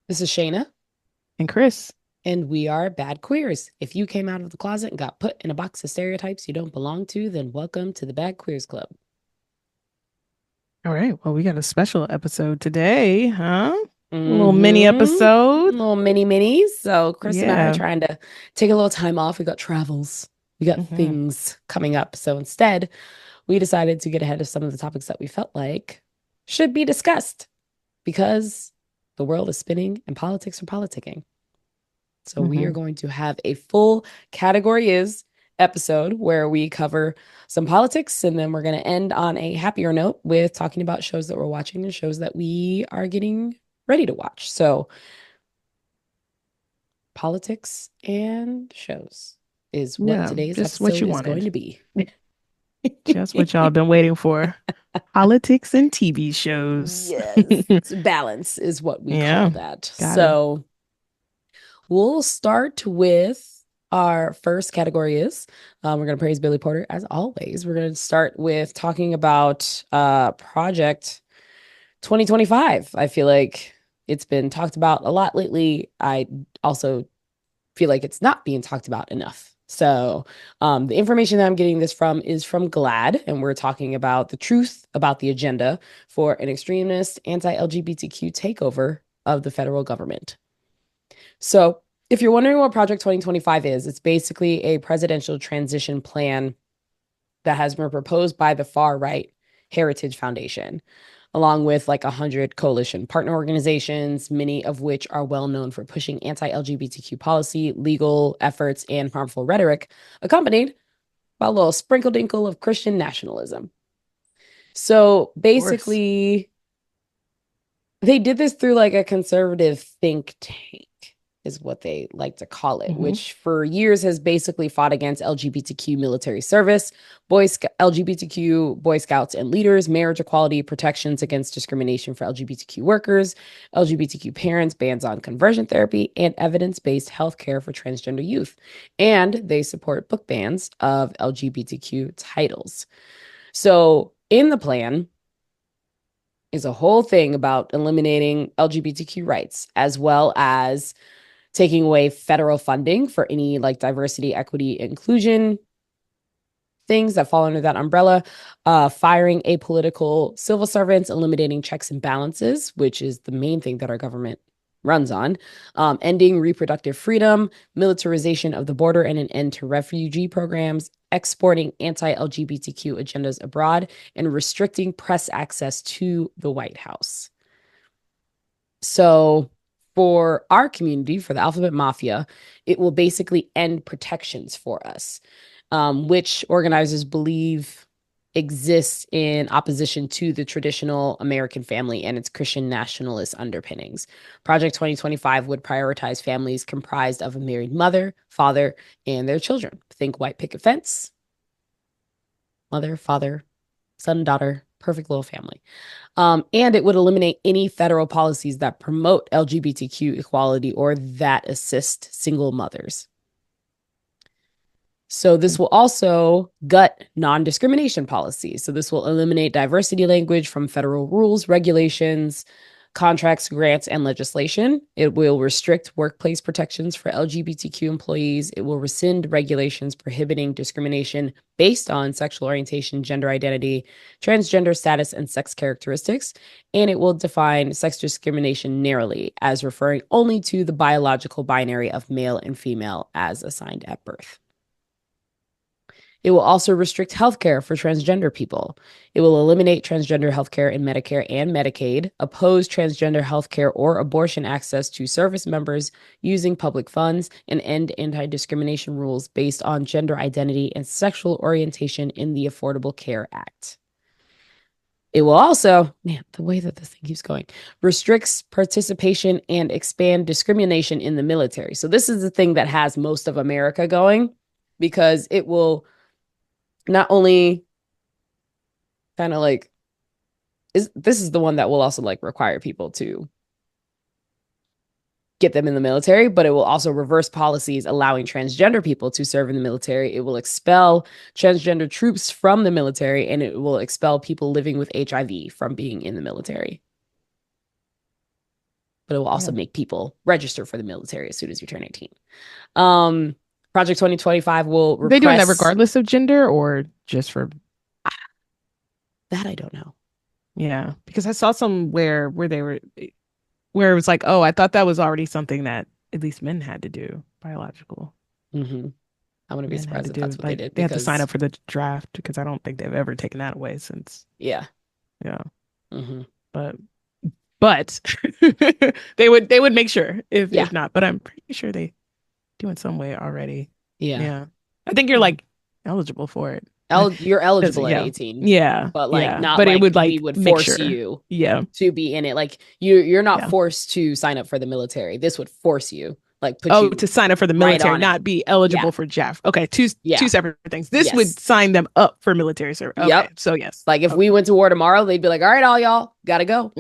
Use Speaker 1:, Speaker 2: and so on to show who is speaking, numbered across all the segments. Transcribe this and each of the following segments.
Speaker 1: This is Shana,
Speaker 2: And Kris.
Speaker 1: and we are Bad Queers. If you came out of the closet and got put in a box of stereotypes you don't belong to, then welcome to the Bad Queers Club.
Speaker 2: All right. Well, we got a special episode today, huh? A little mini episode.
Speaker 1: Little mini minis. So Chris and I are
Speaker 2: Yeah.
Speaker 1: trying to take a little time off. We got travels. We got
Speaker 2: hmm
Speaker 1: things coming up. So instead, we decided to get ahead of some of the topics that we felt like should be discussed because the world is spinning and politics are politicking. So we are
Speaker 2: hmm
Speaker 1: going to have a full category is episode where we cover some politics, and then we're going to end on a happier note with talking about shows that we're watching and shows that we are getting ready to watch. So politics and shows is what
Speaker 2: Yeah.
Speaker 1: today's
Speaker 2: Just what
Speaker 1: episode
Speaker 2: you
Speaker 1: is going
Speaker 2: wanted.
Speaker 1: to be.
Speaker 2: Just what y'all been waiting for. Politics and TV shows.
Speaker 1: Yes, balance is what we call
Speaker 2: Yeah.
Speaker 1: that.
Speaker 2: Gotta.
Speaker 1: So we'll start with our first category is we're going to praise Billy Porter as always. We're going to start with talking about Project 2025. I feel like it's been talked about a lot lately. I also feel like it's not being talked about enough. So, the information that I'm getting this from is from GLAD, and we're talking about the truth about the agenda for an extremist anti LGBTQ takeover of the federal government. So, if you're wondering what Project 2025 is, it's basically a presidential transition plan that has been proposed by the far right Heritage Foundation, along with like 100 coalition partner organizations, many of which are well known for pushing anti LGBTQ policy, legal efforts, and harmful rhetoric, accompanied by a little sprinkle dinkle of Christian nationalism. So
Speaker 2: Of course.
Speaker 1: basically, they did this through like a conservative think tank, is what they like to call it,
Speaker 2: hmm
Speaker 1: which for years has basically fought against LGBTQ military service, LGBTQ Boy Scouts and leaders, marriage equality, protections against discrimination for LGBTQ workers, LGBTQ parents, bans on conversion therapy, and evidence based healthcare for transgender youth. And they support book bans of LGBTQ titles. So in the plan, is a whole thing about eliminating LGBTQ rights, as well as taking away federal funding for any like diversity, equity, inclusion things that fall under that umbrella, firing apolitical civil servants, eliminating checks and balances, which is the main thing that our government runs on, ending reproductive freedom, militarization of the border, and an end to refugee programs, exporting anti LGBTQ agendas abroad, and restricting press access to the White House. So, for our community, for the Alphabet Mafia, it will basically end protections for us, which organizers believe exists in opposition to the traditional American family and its Christian nationalist underpinnings. Project 2025 would prioritize families comprised of a married mother, father, and their children. Think white picket fence, mother, father, son, daughter, perfect little family. And it would eliminate any federal policies that promote LGBTQ equality or that assist single mothers. So this will also gut non-discrimination policies. So this will eliminate diversity language from federal rules, regulations, contracts, grants, and legislation. It will restrict workplace protections for LGBTQ employees. It will rescind regulations prohibiting discrimination based on sexual orientation, gender identity, transgender status, and sex characteristics. And it will define sex discrimination narrowly as referring only to the biological binary of male and female as assigned at birth. It will also restrict healthcare for transgender people. It will eliminate transgender healthcare in Medicare and Medicaid, oppose transgender healthcare or abortion access to service members using public funds, and end anti discrimination rules based on gender identity and sexual orientation in the Affordable Care Act. It will also, man, the way that this thing keeps going, restricts participation and expand discrimination in the military. So, this is the thing that has most of America going because it will not only kind of like is this is the one that will also like require people to get them in the military, but it will also reverse policies allowing transgender people to serve in the military. It will expel transgender troops from the military, and it will expel people living with HIV from being in the military. but it will also make people register for the military as soon as you turn 18. Um, Project 2025 will repress.
Speaker 2: They doing that regardless of gender or just for
Speaker 1: that? I don't know.
Speaker 2: Yeah, because I saw somewhere where it was like, oh, I thought that was already something that at least men had to do, biological.
Speaker 1: Mm-hmm. I wouldn't be surprised if that's what they did.
Speaker 2: They had to sign up for the draft because I don't think they've ever taken that away since.
Speaker 1: Yeah.
Speaker 2: Mm-hmm. But they would make sure if not. But I'm pretty sure they do in some way already. Yeah. I think you're like eligible for it.
Speaker 1: You're eligible at 18. But not
Speaker 2: but
Speaker 1: like
Speaker 2: it would like
Speaker 1: we would force you to be in it. Like you're not forced to sign up for the military. This would force you. Like put you
Speaker 2: to sign up for the military, not be eligible for JAF. Okay, two separate things. This would sign them up for military service. Okay, so yes.
Speaker 1: Like if we went to war tomorrow, they'd be like, all right, all y'all gotta go.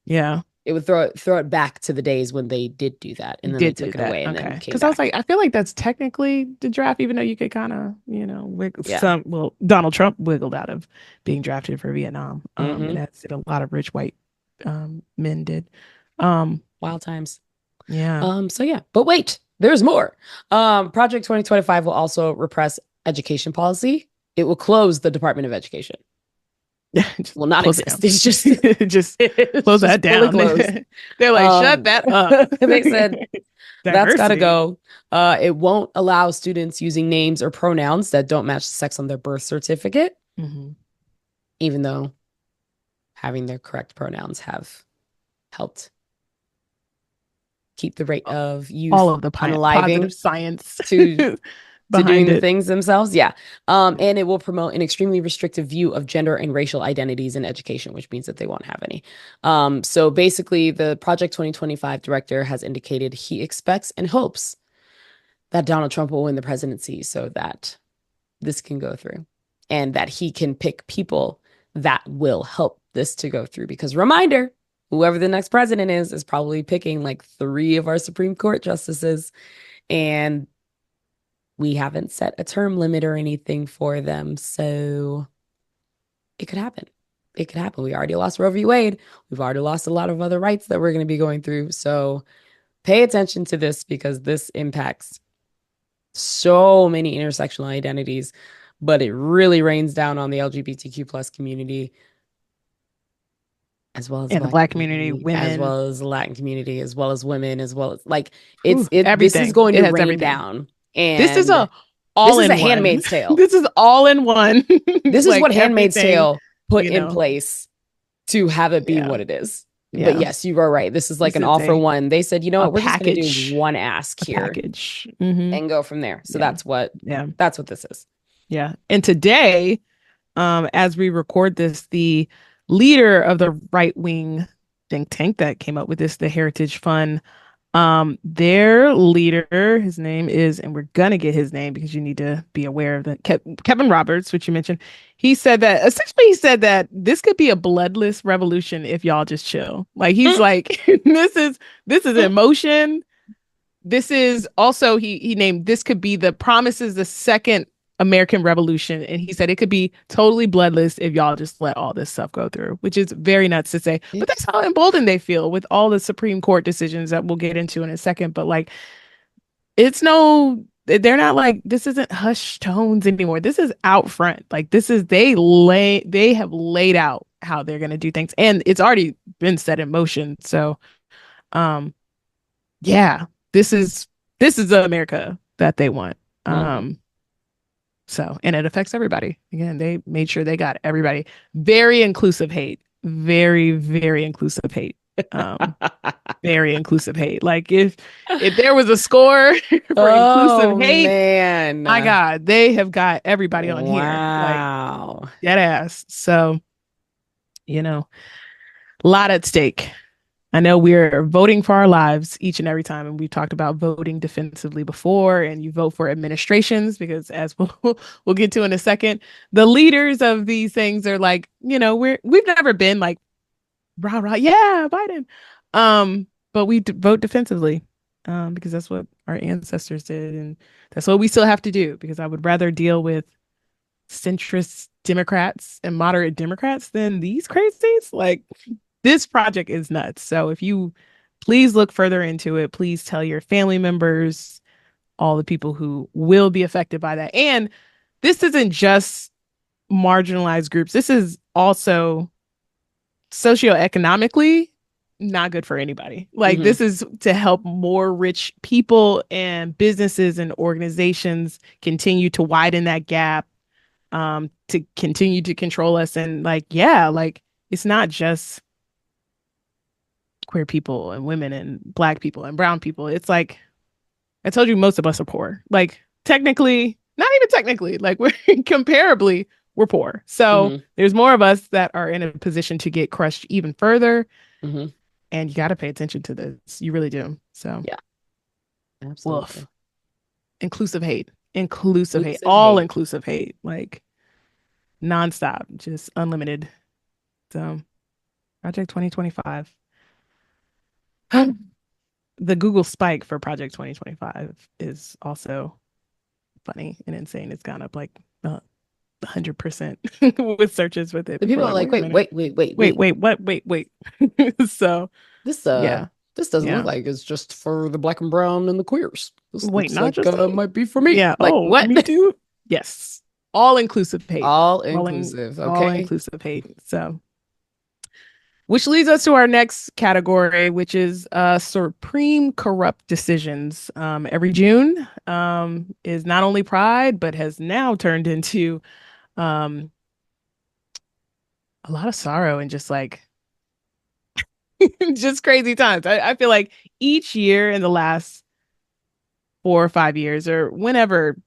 Speaker 2: Yeah.
Speaker 1: It would throw it back to the days when they did do that, and then they took it away, and then
Speaker 2: because I was like, I feel like that's technically the draft, even though you could kind of, wiggle well, Donald Trump wiggled out of being drafted for Vietnam, and that's what a lot of rich white men did.
Speaker 1: Wild times.
Speaker 2: Yeah.
Speaker 1: But wait, there's more. Project 2025 will also repress education policy. It will close the Department of Education. Will not exist. It's just
Speaker 2: close that down. They're like, shut that up.
Speaker 1: They said that's got to go. It won't allow students using names or pronouns that don't match the sex on their birth certificate, even though having their correct pronouns have helped keep the rate of youth
Speaker 2: all of the positive science
Speaker 1: to doing the things themselves. And it will promote an extremely restrictive view of gender and racial identities in education, which means that they won't have any. So basically, the Project 2025 director has indicated he expects and hopes that Donald Trump will win the presidency so that this can go through and that he can pick people that will help this to go through. Because reminder, whoever the next president is probably picking like 3 of our Supreme Court justices, and we haven't set a term limit or anything for them. So it could happen. It could happen. We already lost Roe v. Wade. We've already lost a lot of other rights that we're going to be going through. So pay attention to this because this impacts so many intersectional identities, but it really rains down on the LGBTQ plus community, as well as
Speaker 2: the Black community, women,
Speaker 1: as well as the Latin community, as well as women, as well as like this is going to rain down. And
Speaker 2: this is a
Speaker 1: Handmaid's Tale.
Speaker 2: This is all in one.
Speaker 1: This is what Handmaid's Tale put in place to have it be what it is. But yes, you are right. This is like an all for one. They said, you know what, we're just going to do one ask here and go from there. So that's what this is.
Speaker 2: Yeah. And today, as we record this, the leader of the right wing think tank that came up with this, the Heritage Fund, their leader, his name is, and we're gonna get his name because you need to be aware of that, Kevin Roberts, which you mentioned. He said that this could be a bloodless revolution if y'all just chill. Like he's like, this is emotion. This is also he named this could be the promises the second American Revolution, and he said it could be totally bloodless if y'all just let all this stuff go through, which is very nuts to say, but that's how emboldened they feel with all the Supreme Court decisions that we'll get into in a second. But like, they're not like, this isn't hushed tones anymore. This is out front. Like they have laid out how they're going to do things, and it's already been set in motion. So, this is the America that they want. So, and it affects everybody. Again, they made sure they got everybody. Very inclusive hate. Very, very inclusive hate. Very inclusive hate. Like if there was a score for inclusive hate, man, my God, they have got everybody on here. Like, dead ass. So, a lot at stake. I know we're voting for our lives each and every time, and we've talked about voting defensively before, and you vote for administrations because, as we'll get to in a second, the leaders of these things are like, we've never been like rah rah, yeah, Biden, but we vote defensively because that's what our ancestors did, and that's what we still have to do. Because I would rather deal with centrist Democrats and moderate Democrats than these crazies. Like, this project is nuts. So if you please look further into it. Please tell your family members, all the people who will be affected by that. And this isn't just marginalized groups. This is also socioeconomically not good for anybody. Like
Speaker 1: Mm-hmm.
Speaker 2: this is to help more rich people and businesses and organizations continue to widen that gap, to continue to control us. And like, yeah, like it's not just queer people and women and black people and brown people. It's like I told you, most of us are poor. Like technically, not even technically, like we're comparably, we're poor. So
Speaker 1: Mm-hmm.
Speaker 2: there's more of us that are in a position to get crushed even further.
Speaker 1: Mm-hmm.
Speaker 2: And you got to pay attention to this. You really do. So,
Speaker 1: Yeah, absolutely.
Speaker 2: woof. Inclusive hate,
Speaker 1: Inclusive
Speaker 2: all
Speaker 1: hate.
Speaker 2: inclusive hate, like nonstop, just unlimited. So, Project 2025. The Google spike for Project 2025 is also funny and insane. It's gone up like 100% with searches with it.
Speaker 1: The
Speaker 2: People
Speaker 1: people
Speaker 2: are
Speaker 1: are
Speaker 2: like,
Speaker 1: like,
Speaker 2: wait a
Speaker 1: wait,
Speaker 2: minute,
Speaker 1: wait, wait, wait, wait.
Speaker 2: wait, what? Wait. So,
Speaker 1: This
Speaker 2: yeah,
Speaker 1: this doesn't look
Speaker 2: yeah.
Speaker 1: like it's just for the black and brown and the queers. This
Speaker 2: Wait,
Speaker 1: looks
Speaker 2: not
Speaker 1: like
Speaker 2: just me.
Speaker 1: might be for me.
Speaker 2: Yeah.
Speaker 1: Like
Speaker 2: Oh,
Speaker 1: what?
Speaker 2: me too. Yes. All inclusive hate.
Speaker 1: All
Speaker 2: All in
Speaker 1: inclusive.
Speaker 2: all
Speaker 1: Okay.
Speaker 2: inclusive hate. So, which leads us to our next category, which is supreme corrupt decisions. Every June is not only Pride, but has now turned into um, a lot of sorrow and just like just crazy times. I feel like each year in the last 4 or 5 years, or whenever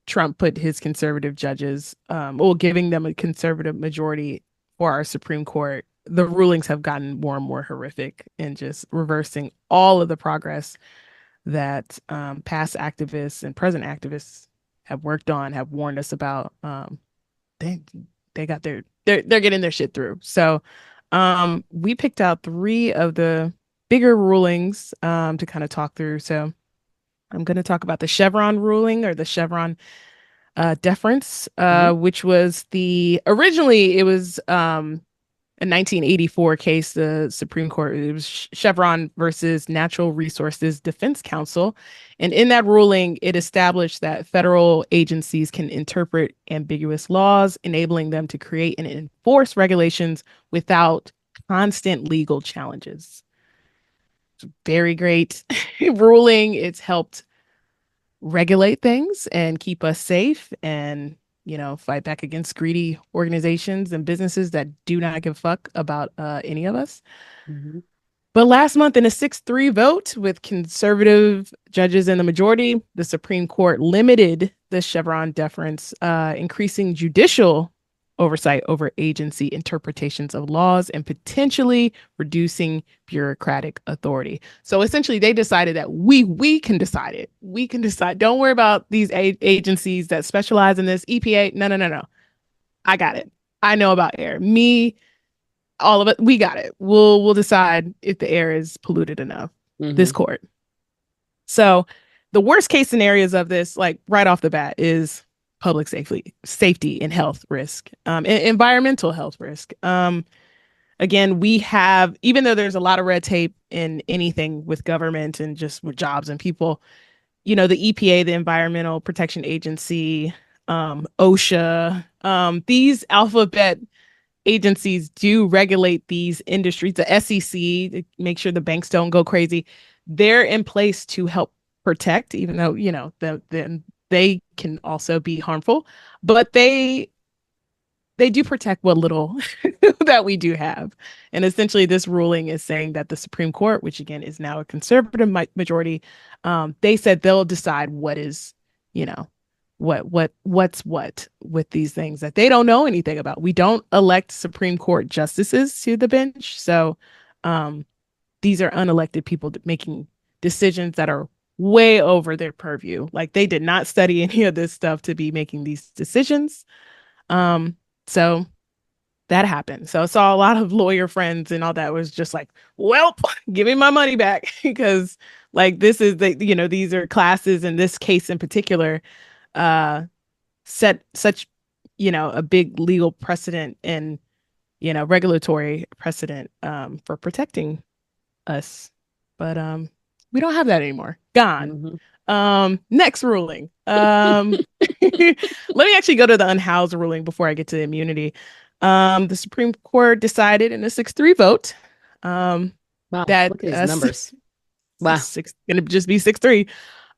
Speaker 2: Trump put his conservative judges, well, giving them a conservative majority for our Supreme Court, the rulings have gotten more and more horrific and just reversing all of the progress that past activists and present activists have worked on, have warned us about. They they got they're getting their shit through. So we picked out three of the bigger rulings to kind of talk through. So I'm going to talk about the Chevron ruling, or the Chevron deference,
Speaker 1: Hmm.
Speaker 2: which was the originally it was a 1984 case, the Supreme Court. It was Chevron versus Natural Resources Defense Council, and in that ruling, it established that federal agencies can interpret ambiguous laws, enabling them to create and enforce regulations without constant legal challenges. Very great ruling. It's helped regulate things and keep us safe, and fight back against greedy organizations and businesses that do not give a fuck about any of us.
Speaker 1: Hmm.
Speaker 2: But last month, in a 6-3 vote with conservative judges in the majority, the Supreme Court limited the Chevron deference, increasing judicial oversight over agency interpretations of laws and potentially reducing bureaucratic authority. So essentially, they decided that we can decide it. We can decide. Don't worry about these agencies that specialize in this. EPA, no, no, no, no. I got it. I know about air. Me, all of it, we got it. We'll decide if the air is polluted enough. This
Speaker 1: Hmm.
Speaker 2: court. So the worst case scenarios of this, like right off the bat, is public safety and health risk, environmental health risk. Again, we have, even though there's a lot of red tape in anything with government and just with jobs and people, the EPA, the Environmental Protection Agency, OSHA, these alphabet agencies do regulate these industries. The SEC, to make sure the banks don't go crazy, they're in place to help protect, even though they can also be harmful, but they do protect what little that we do have. And essentially, this ruling is saying that the Supreme Court, which again is now a conservative majority, they said they'll decide what is, you know, what's what with these things that they don't know anything about. We don't elect Supreme Court justices to the bench, so um, these are unelected people making decisions that are way over their purview. Like they did not study any of this stuff to be making these decisions. Um, so that happened. So I saw a lot of lawyer friends and all that was just like, well, give me my money back because like this is these are classes in this case in particular uh set such a big legal precedent and regulatory precedent for protecting us But we don't have that anymore. Gone.
Speaker 1: Mm-hmm.
Speaker 2: Next ruling. Let me actually go to the unhoused ruling before I get to immunity. The Supreme Court decided in a 6-3 vote
Speaker 1: Wow,
Speaker 2: that
Speaker 1: look at these numbers. Wow.
Speaker 2: six gonna just be 6-3.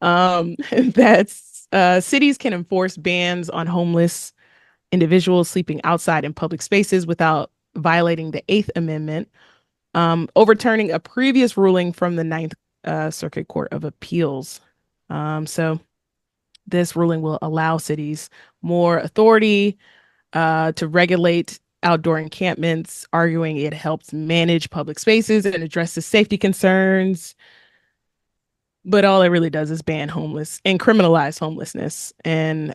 Speaker 2: That cities can enforce bans on homeless individuals sleeping outside in public spaces without violating the Eighth Amendment, overturning a previous ruling from the Ninth Circuit Court of Appeals. So this ruling will allow cities more authority to regulate outdoor encampments, arguing it helps manage public spaces and addresses safety concerns. But all it really does is ban homeless and criminalize homelessness, and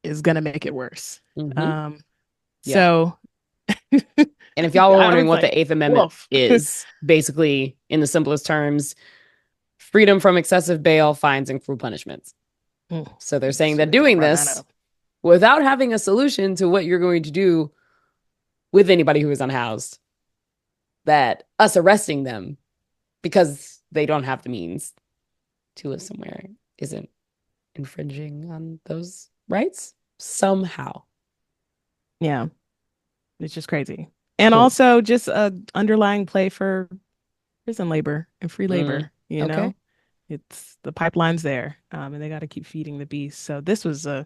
Speaker 2: is going to make it worse.
Speaker 1: Mm-hmm. Yeah.
Speaker 2: So
Speaker 1: And if y'all were
Speaker 2: I
Speaker 1: wondering
Speaker 2: was
Speaker 1: what
Speaker 2: like,
Speaker 1: the Eighth Amendment
Speaker 2: woof.
Speaker 1: is, basically, in the simplest terms, freedom from excessive bail, fines, and cruel punishments. So they're saying that doing this without having a solution to what you're going to do with anybody who is unhoused, that us arresting them because they don't have the means to live somewhere isn't infringing on those rights somehow.
Speaker 2: Yeah, it's just crazy. And
Speaker 1: Cool.
Speaker 2: also just a underlying play for prison labor and free labor, you
Speaker 1: Okay.
Speaker 2: know? It's the pipeline's there, and they got to keep feeding the beast. So this was I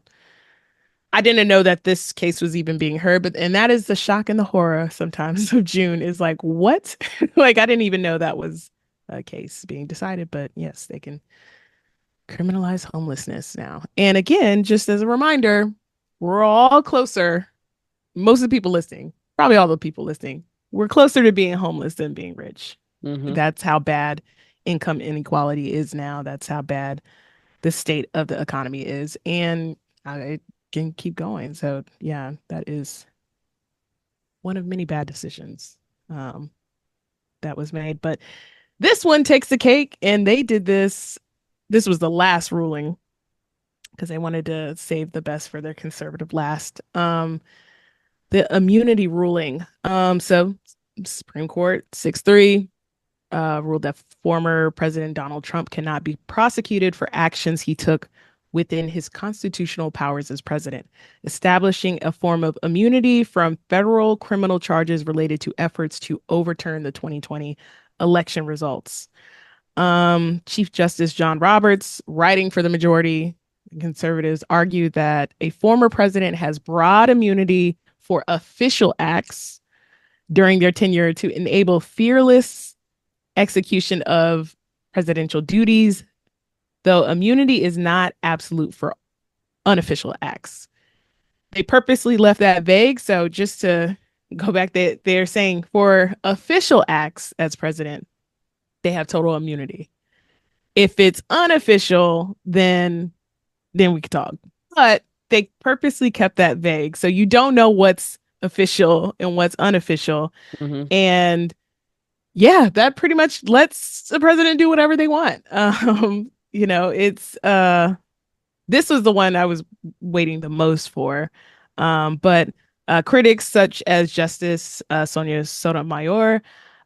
Speaker 2: didn't know that this case was even being heard, but and that is the shock and the horror sometimes of June is like, what? Like I didn't even know that was a case being decided, but yes, they can criminalize homelessness now. And again, just as a reminder, we're all closer. Most of the people listening, probably all the people listening, we're closer to being homeless than being rich.
Speaker 1: Mm-hmm.
Speaker 2: That's how bad income inequality is now. That's how bad the state of the economy is. And I can keep going. So, yeah, that is one of many bad decisions that was made. But this one takes the cake, and they did this. This was the last ruling because they wanted to save the best for their conservative last. The immunity ruling. So Supreme Court 6-3 ruled that former President Donald Trump cannot be prosecuted for actions he took within his constitutional powers as president, establishing a form of immunity from federal criminal charges related to efforts to overturn the 2020 election results. Chief Justice John Roberts, writing for the majority, conservatives, argued that a former president has broad immunity for official acts during their tenure to enable fearless execution of presidential duties, though immunity is not absolute for unofficial acts. They purposely left that vague. So just to go back, they're saying for official acts as president, they have total immunity. If it's unofficial, then we could talk. But they purposely kept that vague. So you don't know what's official and what's unofficial.
Speaker 1: Mm-hmm.
Speaker 2: And yeah, that pretty much lets the president do whatever they want. It's this was the one I was waiting the most for. But critics such as Justice Sonia Sotomayor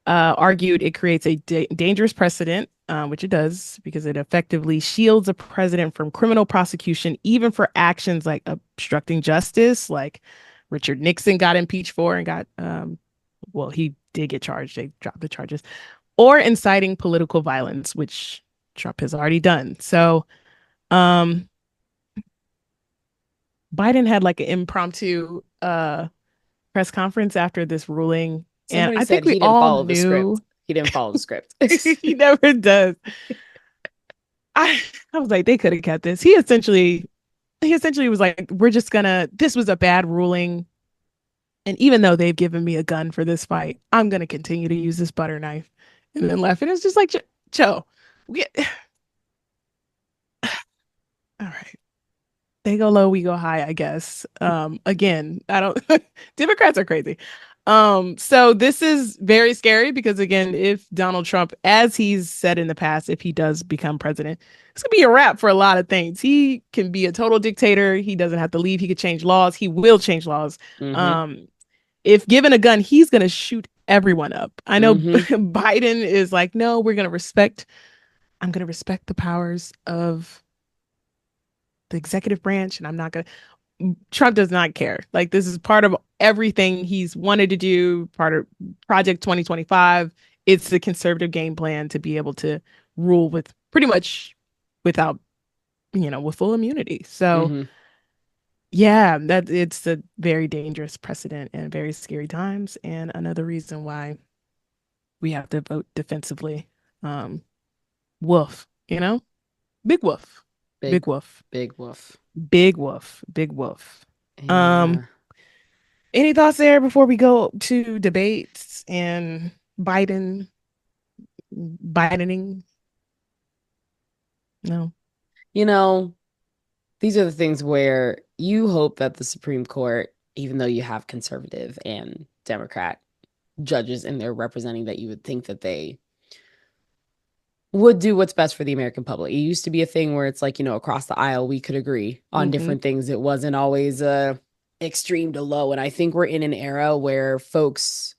Speaker 2: argued it creates a dangerous precedent, which it does, because it effectively shields a president from criminal prosecution, even for actions like obstructing justice, like Richard Nixon got impeached for and got, he did get charged. They dropped the charges, or inciting political violence, which Trump has already done. So, Biden had like an impromptu press conference after this ruling.
Speaker 1: Somebody
Speaker 2: and I
Speaker 1: said
Speaker 2: think we
Speaker 1: he didn't
Speaker 2: all
Speaker 1: follow
Speaker 2: knew
Speaker 1: the script. He didn't follow the script.
Speaker 2: he never does. I was like, they could have kept this. He essentially was like, this was a bad ruling. And even though they've given me a gun for this fight, I'm going to continue to use this butter knife. And then left. And it's just like, Joe, all right. They go low, we go high, I guess. Again, I don't, Democrats are crazy. So this is very scary because again, if Donald Trump, as he's said in the past, if he does become president, it's gonna be a wrap for a lot of things. He can be a total dictator. He doesn't have to leave. He could change laws. He will change laws.
Speaker 1: Mm-hmm.
Speaker 2: If given a gun, he's gonna shoot everyone up. I know
Speaker 1: Mm-hmm.
Speaker 2: Biden is like, no, I'm going to respect the powers of the executive branch, and I'm not going to. Trump does not care. Like, this is part of everything he's wanted to do, part of Project 2025. It's the conservative game plan to be able to rule with pretty much without, with full immunity. So,
Speaker 1: Mm-hmm.
Speaker 2: yeah, that it's a very dangerous precedent and very scary times, and another reason why we have to vote defensively. Um, Woof, big woof,
Speaker 1: Big,
Speaker 2: big woof,
Speaker 1: big woof.
Speaker 2: big woof, big woof. Um,
Speaker 1: Yeah.
Speaker 2: any thoughts there before we go to debates and Biden, Bidening? No.
Speaker 1: You know, these are the things where you hope that the Supreme Court, even though you have conservative and Democrat judges in there representing, that you would think that they would do what's best for the American public. It used to be a thing where it's like, across the aisle, we could agree on
Speaker 2: Mm-hmm.
Speaker 1: different things. It wasn't always extreme to low. And I think we're in an era where folks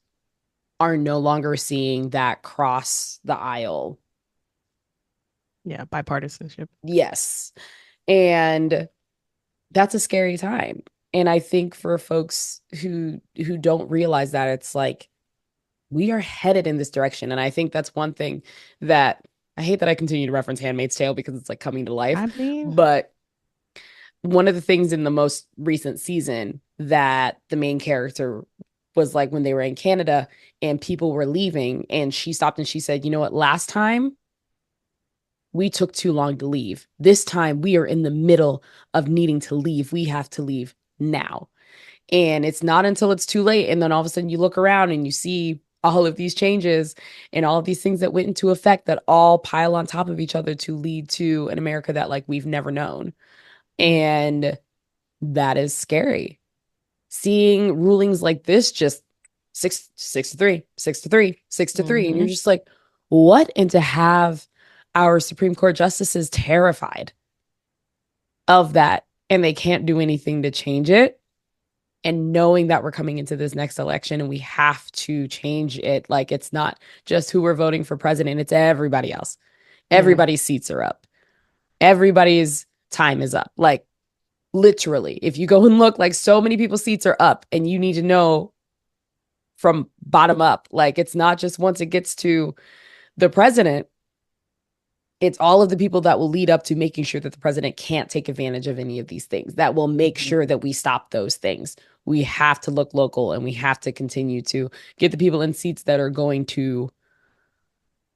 Speaker 1: are no longer seeing that cross the aisle.
Speaker 2: Yeah, bipartisanship.
Speaker 1: Yes. And that's a scary time. And I think for folks who don't realize that, it's like we are headed in this direction. And I think that's one thing that I hate that I continue to reference Handmaid's Tale because it's like coming to life.
Speaker 2: I mean,
Speaker 1: But one of the things in the most recent season that the main character was like when they were in Canada and people were leaving, and she stopped and she said, you know what, last time we took too long to leave. This time we are in the middle of needing to leave. We have to leave now. And it's not until it's too late. And then all of a sudden you look around and you see all of these changes and all of these things that went into effect that all pile on top of each other to lead to an America that like we've never known. And that is scary. Seeing rulings like this just 6-3, 6-3, 6-3. And you're
Speaker 2: mm-hmm.
Speaker 1: just like, what? And to have our Supreme Court justices terrified of that and they can't do anything to change it. And knowing that we're coming into this next election and we have to change it. Like, it's not just who we're voting for president, it's everybody else.
Speaker 2: Yeah.
Speaker 1: Everybody's seats are up. Everybody's time is up. Like, literally, if you go and look, like, so many people's seats are up, and you need to know from bottom up. Like, it's not just once it gets to the president, it's all of the people that will lead up to making sure that the president can't take advantage of any of these things, that will make
Speaker 2: Mm-hmm.
Speaker 1: sure that we stop those things. We have to look local, and we have to continue to get the people in seats that are going to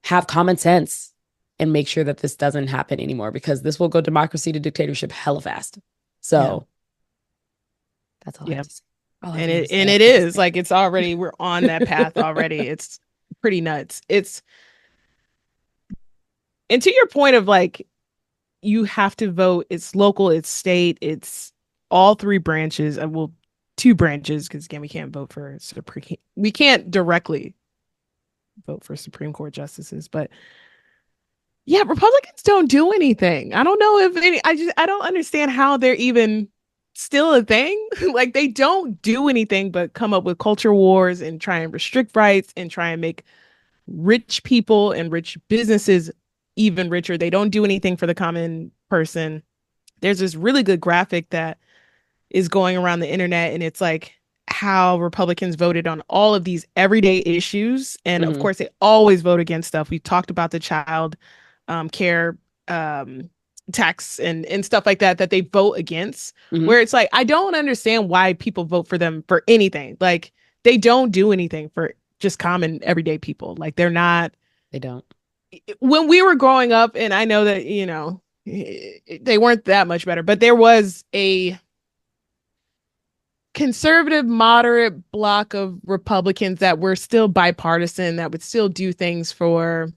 Speaker 1: have common sense and make sure that this doesn't happen anymore, because this will go democracy to dictatorship hella fast.
Speaker 2: Yeah.
Speaker 1: So that's all I
Speaker 2: Yeah.
Speaker 1: have to say. All I
Speaker 2: And
Speaker 1: have to
Speaker 2: it
Speaker 1: say.
Speaker 2: and it is like we're on that path already. It's pretty nuts. And to your point of like you have to vote, it's local, it's state, it's all three branches. Well, two branches, because again, we can't directly vote for Supreme Court justices, but yeah, Republicans don't do anything. I don't know if any, I don't understand how they're even still a thing. Like, they don't do anything but come up with culture wars and try and restrict rights and try and make rich people and rich businesses even richer. They don't do anything for the common person. There's this really good graphic that is going around the internet, and it's like how Republicans voted on all of these everyday issues. And of
Speaker 1: Mm-hmm.
Speaker 2: course, they always vote against stuff. We talked about the child care tax and stuff like that they vote against,
Speaker 1: Mm-hmm.
Speaker 2: where it's like, I don't understand why people vote for them for anything. Like, they don't do anything for just common everyday people. Like, they're not.
Speaker 1: They don't.
Speaker 2: When we were growing up, and I know that, they weren't that much better, but there was a conservative, moderate block of Republicans that were still bipartisan, that would still do things for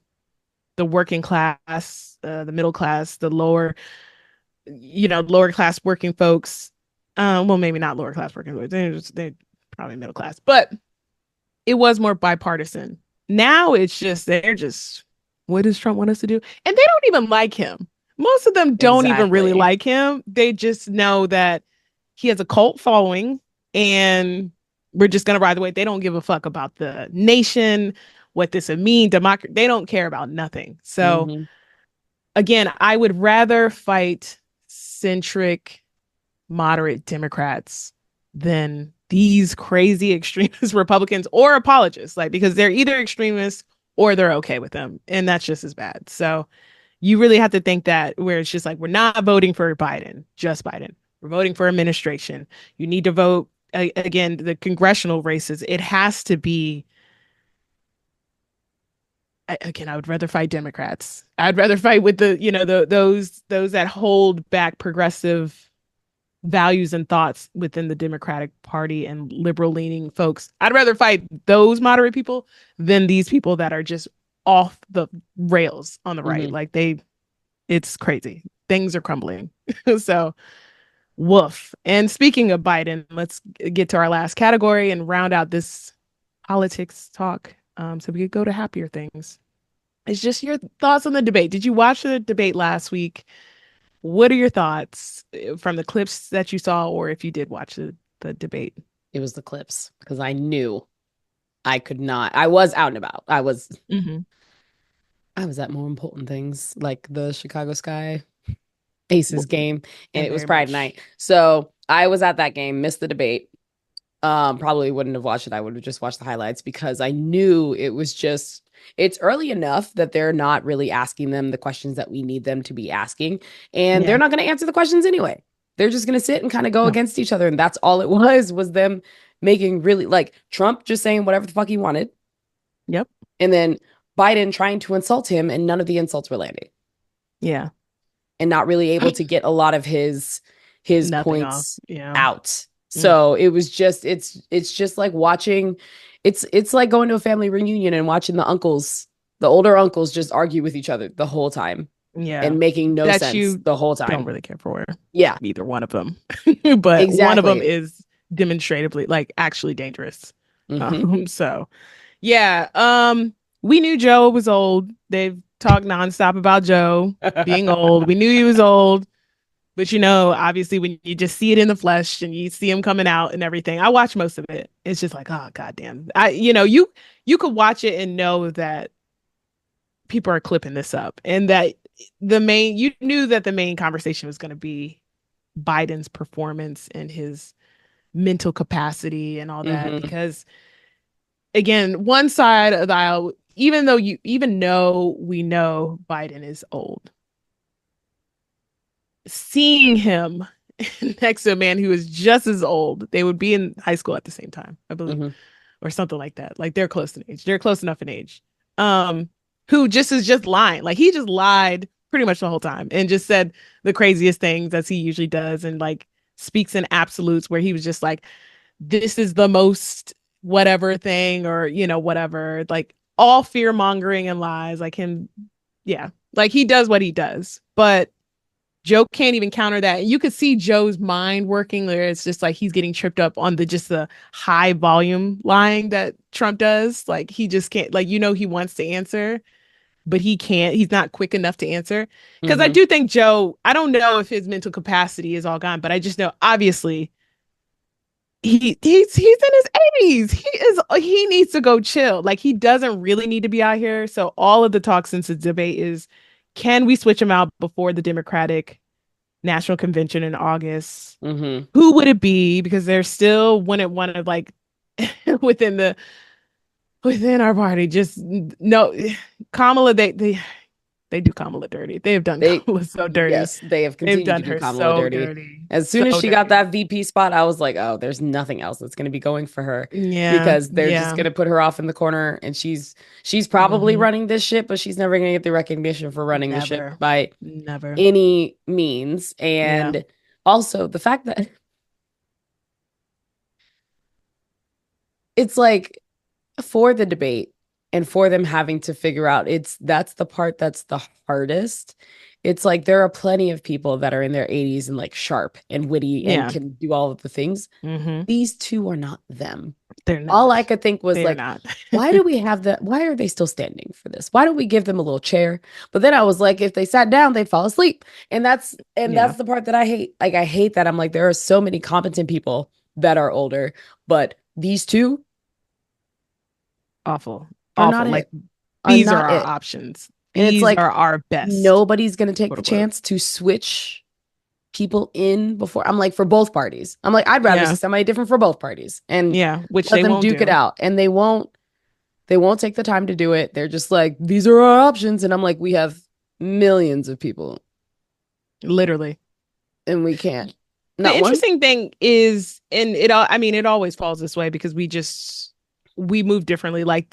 Speaker 2: the working class, the middle class, the lower class working folks. Well, maybe not lower class working folks. They're probably middle class, but it was more bipartisan. Now it's just, what does Trump want us to do? And they don't even like him. Most of them don't even really
Speaker 1: Exactly.
Speaker 2: like him. They just know that he has a cult following, and we're just going to ride the wave. They don't give a fuck about the nation, what this would mean, democracy. They don't care about nothing. So
Speaker 1: Mm-hmm.
Speaker 2: again, I would rather fight centric, moderate Democrats than these crazy extremist Republicans or apologists, like, because they're either extremists or they're okay with them. And that's just as bad. So you really have to think that, where it's just like, we're not voting for Biden, just Biden. We're voting for administration. You need to vote, again, the congressional races. It has to be, again, I would rather fight Democrats. I'd rather fight with the, those that hold back progressive values and thoughts within the Democratic Party and liberal leaning folks. I'd rather fight those moderate people than these people that are just off the rails on the right.
Speaker 1: Mm-hmm.
Speaker 2: Like, it's crazy. Things are crumbling. So, woof. And speaking of Biden, let's get to our last category and round out this politics talk, so we could go to happier things. It's just your thoughts on the debate. Did you watch the debate last week? What are your thoughts from the clips that you saw, or if you did watch the debate?
Speaker 1: It was the clips, because I knew I could not. I was out and about.
Speaker 2: Mm-hmm.
Speaker 1: I was at more important things like the Chicago Sky Aces game, and
Speaker 2: And
Speaker 1: it was
Speaker 2: very
Speaker 1: Pride
Speaker 2: much,
Speaker 1: night. So I was at that game, missed the debate. Probably wouldn't have watched it. I would have just watched the highlights, because I knew it was just, it's early enough that they're not really asking them the questions that we need them to be asking. And
Speaker 2: yeah,
Speaker 1: they're not going to answer the questions anyway. They're just going to sit and kind of go
Speaker 2: no,
Speaker 1: against each other. And that's all it was them making really, like, Trump just saying whatever the fuck he wanted.
Speaker 2: yep,
Speaker 1: And then Biden trying to insult him, and none of the insults were landing,
Speaker 2: yeah,
Speaker 1: and not really able to get a lot of his
Speaker 2: nothing off,
Speaker 1: points
Speaker 2: yeah.
Speaker 1: out.
Speaker 2: Mm.
Speaker 1: So it was just, it's just like watching, it's like going to a family reunion and watching the older uncles just argue with each other the whole time,
Speaker 2: Yeah,
Speaker 1: and making no
Speaker 2: that
Speaker 1: sense
Speaker 2: you
Speaker 1: the whole
Speaker 2: don't
Speaker 1: time.
Speaker 2: really care for
Speaker 1: Yeah,
Speaker 2: either one of them, but one of them
Speaker 1: exactly.
Speaker 2: is demonstratively, like, actually dangerous.
Speaker 1: Hmm.
Speaker 2: So yeah, we knew Joe was old. They've talked nonstop about Joe being old. We knew he was old, but obviously, when you just see it in the flesh and you see him coming out and everything, I watch most of it. It's just like, oh goddamn, you could watch it and know that people are clipping this up, and that you knew that the main conversation was going to be Biden's performance and his mental capacity and all that,
Speaker 1: Hmm.
Speaker 2: because again, one side of the aisle, even though we know Biden is old, seeing him next to a man who is just as old, they would be in high school at the same time, I believe,
Speaker 1: Hmm.
Speaker 2: or something like that. Like, they're close in age. They're close enough in age. Um, who just is just lying. Like, he just lied pretty much the whole time and just said the craziest things, as he usually does, and like speaks in absolutes, where he was just like, this is the most whatever thing, or whatever, like, all fear mongering and lies, like him. Yeah, like, he does what he does, but Joe can't even counter that. You could see Joe's mind working there. It's just like he's getting tripped up on the high volume lying that Trump does. Like, he just can't, like, he wants to answer, but he can't. He's not quick enough to answer. Because I
Speaker 1: Hmm.
Speaker 2: do think Joe, I don't know if his mental capacity is all gone, but I just know, obviously, he's in his 80s. He needs to go chill. Like, he doesn't really need to be out here. So all of the talk since the debate is, can we switch him out before the Democratic National Convention in August?
Speaker 1: Hmm.
Speaker 2: Who would it be? Because they're still wouldn't want to, like, within our party. Just no, Kamala. They do Kamala dirty. They have done
Speaker 1: They,
Speaker 2: Kamala so dirty.
Speaker 1: yes, they have
Speaker 2: They've
Speaker 1: continued to
Speaker 2: done
Speaker 1: do
Speaker 2: her
Speaker 1: Kamala
Speaker 2: so
Speaker 1: dirty.
Speaker 2: dirty,
Speaker 1: As soon as
Speaker 2: so
Speaker 1: she got
Speaker 2: dirty.
Speaker 1: that VP spot, I was like, oh, there's nothing else that's going to be going for her,
Speaker 2: Yeah,
Speaker 1: because they're just
Speaker 2: yeah.
Speaker 1: going to put her off in the corner, and she's probably
Speaker 2: Hmm.
Speaker 1: running this ship, but she's never going to get the recognition for running the ship
Speaker 2: Never,
Speaker 1: by
Speaker 2: never.
Speaker 1: any means.
Speaker 2: Yeah,
Speaker 1: And also the fact that it's like, for the debate and for them having to figure out, that's the part that's the hardest. It's like, there are plenty of people that are in their 80s and like sharp and witty and
Speaker 2: yeah.
Speaker 1: can do all of the things.
Speaker 2: Hmm.
Speaker 1: These two are not them.
Speaker 2: They're
Speaker 1: All I
Speaker 2: not.
Speaker 1: could think was
Speaker 2: They are
Speaker 1: like,
Speaker 2: not.
Speaker 1: why do we have that? Why are they still standing for this? Why don't we give them a little chair? But then I was like, if they sat down, they'd fall asleep. And
Speaker 2: Yeah,
Speaker 1: that's the part that I hate. Like, I hate that. I'm like, there are so many competent people that are older, but these two
Speaker 2: Awful.
Speaker 1: are not
Speaker 2: Awful. Like
Speaker 1: it. Are
Speaker 2: these are
Speaker 1: not
Speaker 2: our
Speaker 1: it.
Speaker 2: options.
Speaker 1: And it's
Speaker 2: These
Speaker 1: like
Speaker 2: are our best,
Speaker 1: nobody's going to take
Speaker 2: quote
Speaker 1: the
Speaker 2: unquote.
Speaker 1: chance to switch people in before. I'm like, for both parties. I'm like, I'd rather
Speaker 2: Yeah.
Speaker 1: see somebody different for both parties and
Speaker 2: Yeah. Which
Speaker 1: let
Speaker 2: they
Speaker 1: them
Speaker 2: won't
Speaker 1: duke it
Speaker 2: do.
Speaker 1: out. And they won't take the time to do it. They're just like, these are our options. And I'm like, we have millions of people
Speaker 2: Literally.
Speaker 1: and we can't.
Speaker 2: The
Speaker 1: Not one.
Speaker 2: interesting thing is, and it all, I mean, it always falls this way because we move differently. Like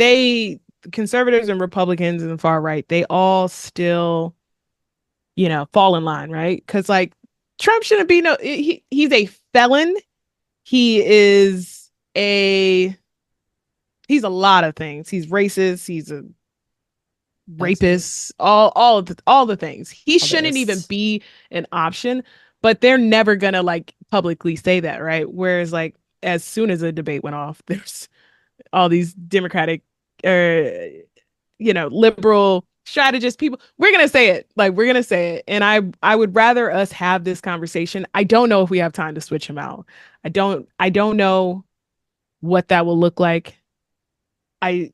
Speaker 2: conservatives and Republicans and the far right, they all still, fall in line, right? Because like Trump shouldn't be he's a felon. He is he's a lot of things. He's racist. He's a
Speaker 1: Absolutely.
Speaker 2: rapist. All the things. He
Speaker 1: All
Speaker 2: shouldn't even
Speaker 1: this.
Speaker 2: be an option. But they're never gonna like publicly say that, right? Whereas like as soon as a debate went off, there's all these Democratic, liberal strategist people. We're gonna say it. Like we're gonna say it. And I would rather us have this conversation. I don't know if we have time to switch him out. I don't know what that will look like. I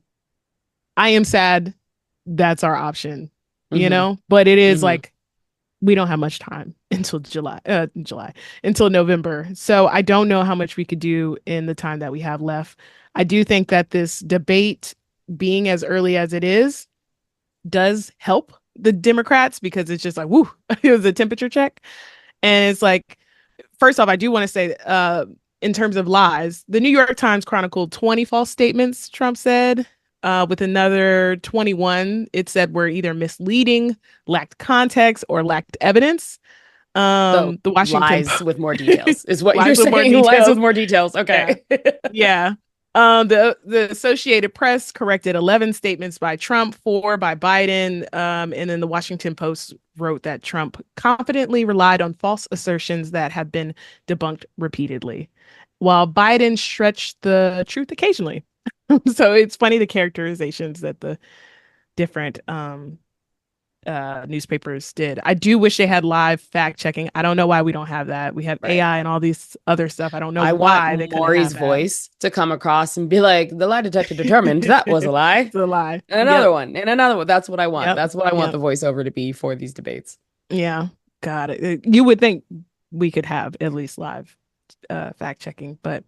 Speaker 2: I am sad that's our option,
Speaker 1: Mm-hmm.
Speaker 2: but it is
Speaker 1: Mm-hmm.
Speaker 2: like we don't have much time until until November. So I don't know how much we could do in the time that we have left. I do think that this debate being as early as it is does help the Democrats because it's just like, woo, it was a temperature check. And it's like, first off, I do want to say, in terms of lies, the New York Times chronicled 20 false statements, Trump said. With another 21, it said were either misleading, lacked context, or lacked evidence.
Speaker 1: So
Speaker 2: The Washington
Speaker 1: lies with more details is what you're
Speaker 2: lies with more
Speaker 1: saying. Lies with
Speaker 2: details.
Speaker 1: more details.
Speaker 2: Yeah.
Speaker 1: Okay.
Speaker 2: Yeah. The Associated Press corrected 11 statements by Trump, 4 by Biden, and then the Washington Post wrote that Trump confidently relied on false assertions that have been debunked repeatedly, while Biden stretched the truth occasionally. So it's funny the characterizations that the different newspapers did. I do wish they had live fact checking. I don't know why we don't have that. We have
Speaker 1: Right.
Speaker 2: AI and all these other stuff. I don't know
Speaker 1: I want
Speaker 2: why they couldn't
Speaker 1: Maury's
Speaker 2: have that.
Speaker 1: voice to come across and be like, the lie detector determined that was a lie.
Speaker 2: It's a lie.
Speaker 1: And
Speaker 2: Yep.
Speaker 1: another one, and another one. That's what I want.
Speaker 2: Yep.
Speaker 1: That's what I want
Speaker 2: Yep.
Speaker 1: the voiceover to be for these debates.
Speaker 2: Yeah. Got it. You would think we could have at least live fact checking, but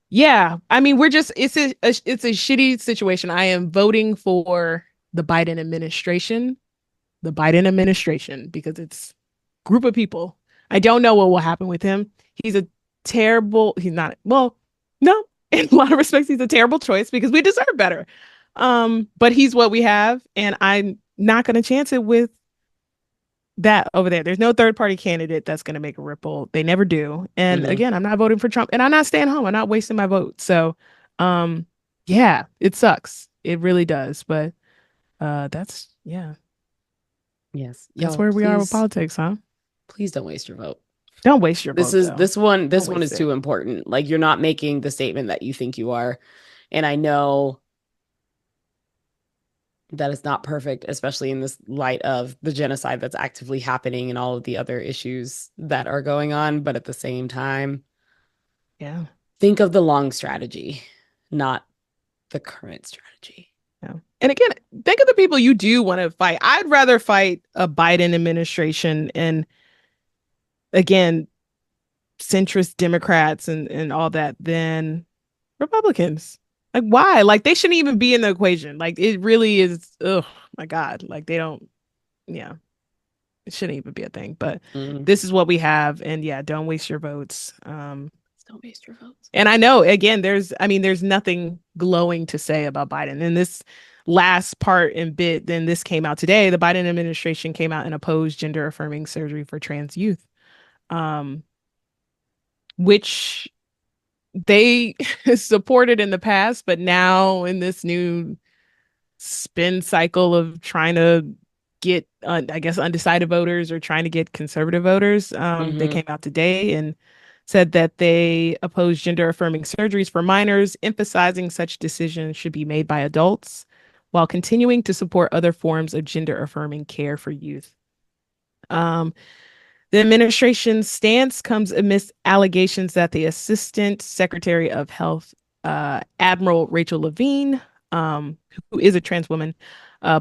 Speaker 2: yeah, I mean, it's a shitty situation. I am voting for the Biden administration, because it's group of people. I don't know what will happen with him. He's not, well, no, in a lot of respects, he's a terrible choice because we deserve better. But he's what we have, and I'm not going to chance it with that over there. There's no third party candidate that's going to make a ripple. They never do. And
Speaker 1: Hmm.
Speaker 2: again, I'm not voting for Trump and I'm not staying home. I'm not wasting my vote. So, yeah, it sucks. It really does. But yeah,
Speaker 1: Yes.
Speaker 2: that's
Speaker 1: Y'all,
Speaker 2: where we are with
Speaker 1: please,
Speaker 2: politics, huh?
Speaker 1: please don't waste your vote.
Speaker 2: Don't waste your
Speaker 1: This
Speaker 2: vote
Speaker 1: is
Speaker 2: though.
Speaker 1: this one,
Speaker 2: Don't
Speaker 1: this one
Speaker 2: waste
Speaker 1: is
Speaker 2: it.
Speaker 1: too important. Like you're not making the statement that you think you are. And I know that is not perfect, especially in this light of the genocide that's actively happening and all of the other issues that are going on. But at the same time,
Speaker 2: Yeah.
Speaker 1: think of the long strategy, not the current strategy.
Speaker 2: Yeah. And again, think of the people you do want to fight. I'd rather fight a Biden administration and again, centrist Democrats and all that than Republicans. Like why? Like they shouldn't even be in the equation. Like it really is, oh my God. Like they don't, yeah, it shouldn't even be a thing. But
Speaker 1: Mm.
Speaker 2: this is what we have. And yeah, don't waste your votes.
Speaker 1: Don't waste your votes.
Speaker 2: And I know again, there's nothing glowing to say about Biden. And this last part and bit, then this came out today. The Biden administration came out and opposed gender affirming surgery for trans youth. Um, which they supported in the past, but now in this new spin cycle of trying to get, I guess, undecided voters or trying to get conservative voters, they
Speaker 1: Mm-hmm.
Speaker 2: came out today and said that they oppose gender affirming surgeries for minors, emphasizing such decisions should be made by adults while continuing to support other forms of gender affirming care for youth. Um, the administration's stance comes amidst allegations that the Assistant Secretary of Health, Admiral Rachel Levine, who is a trans woman,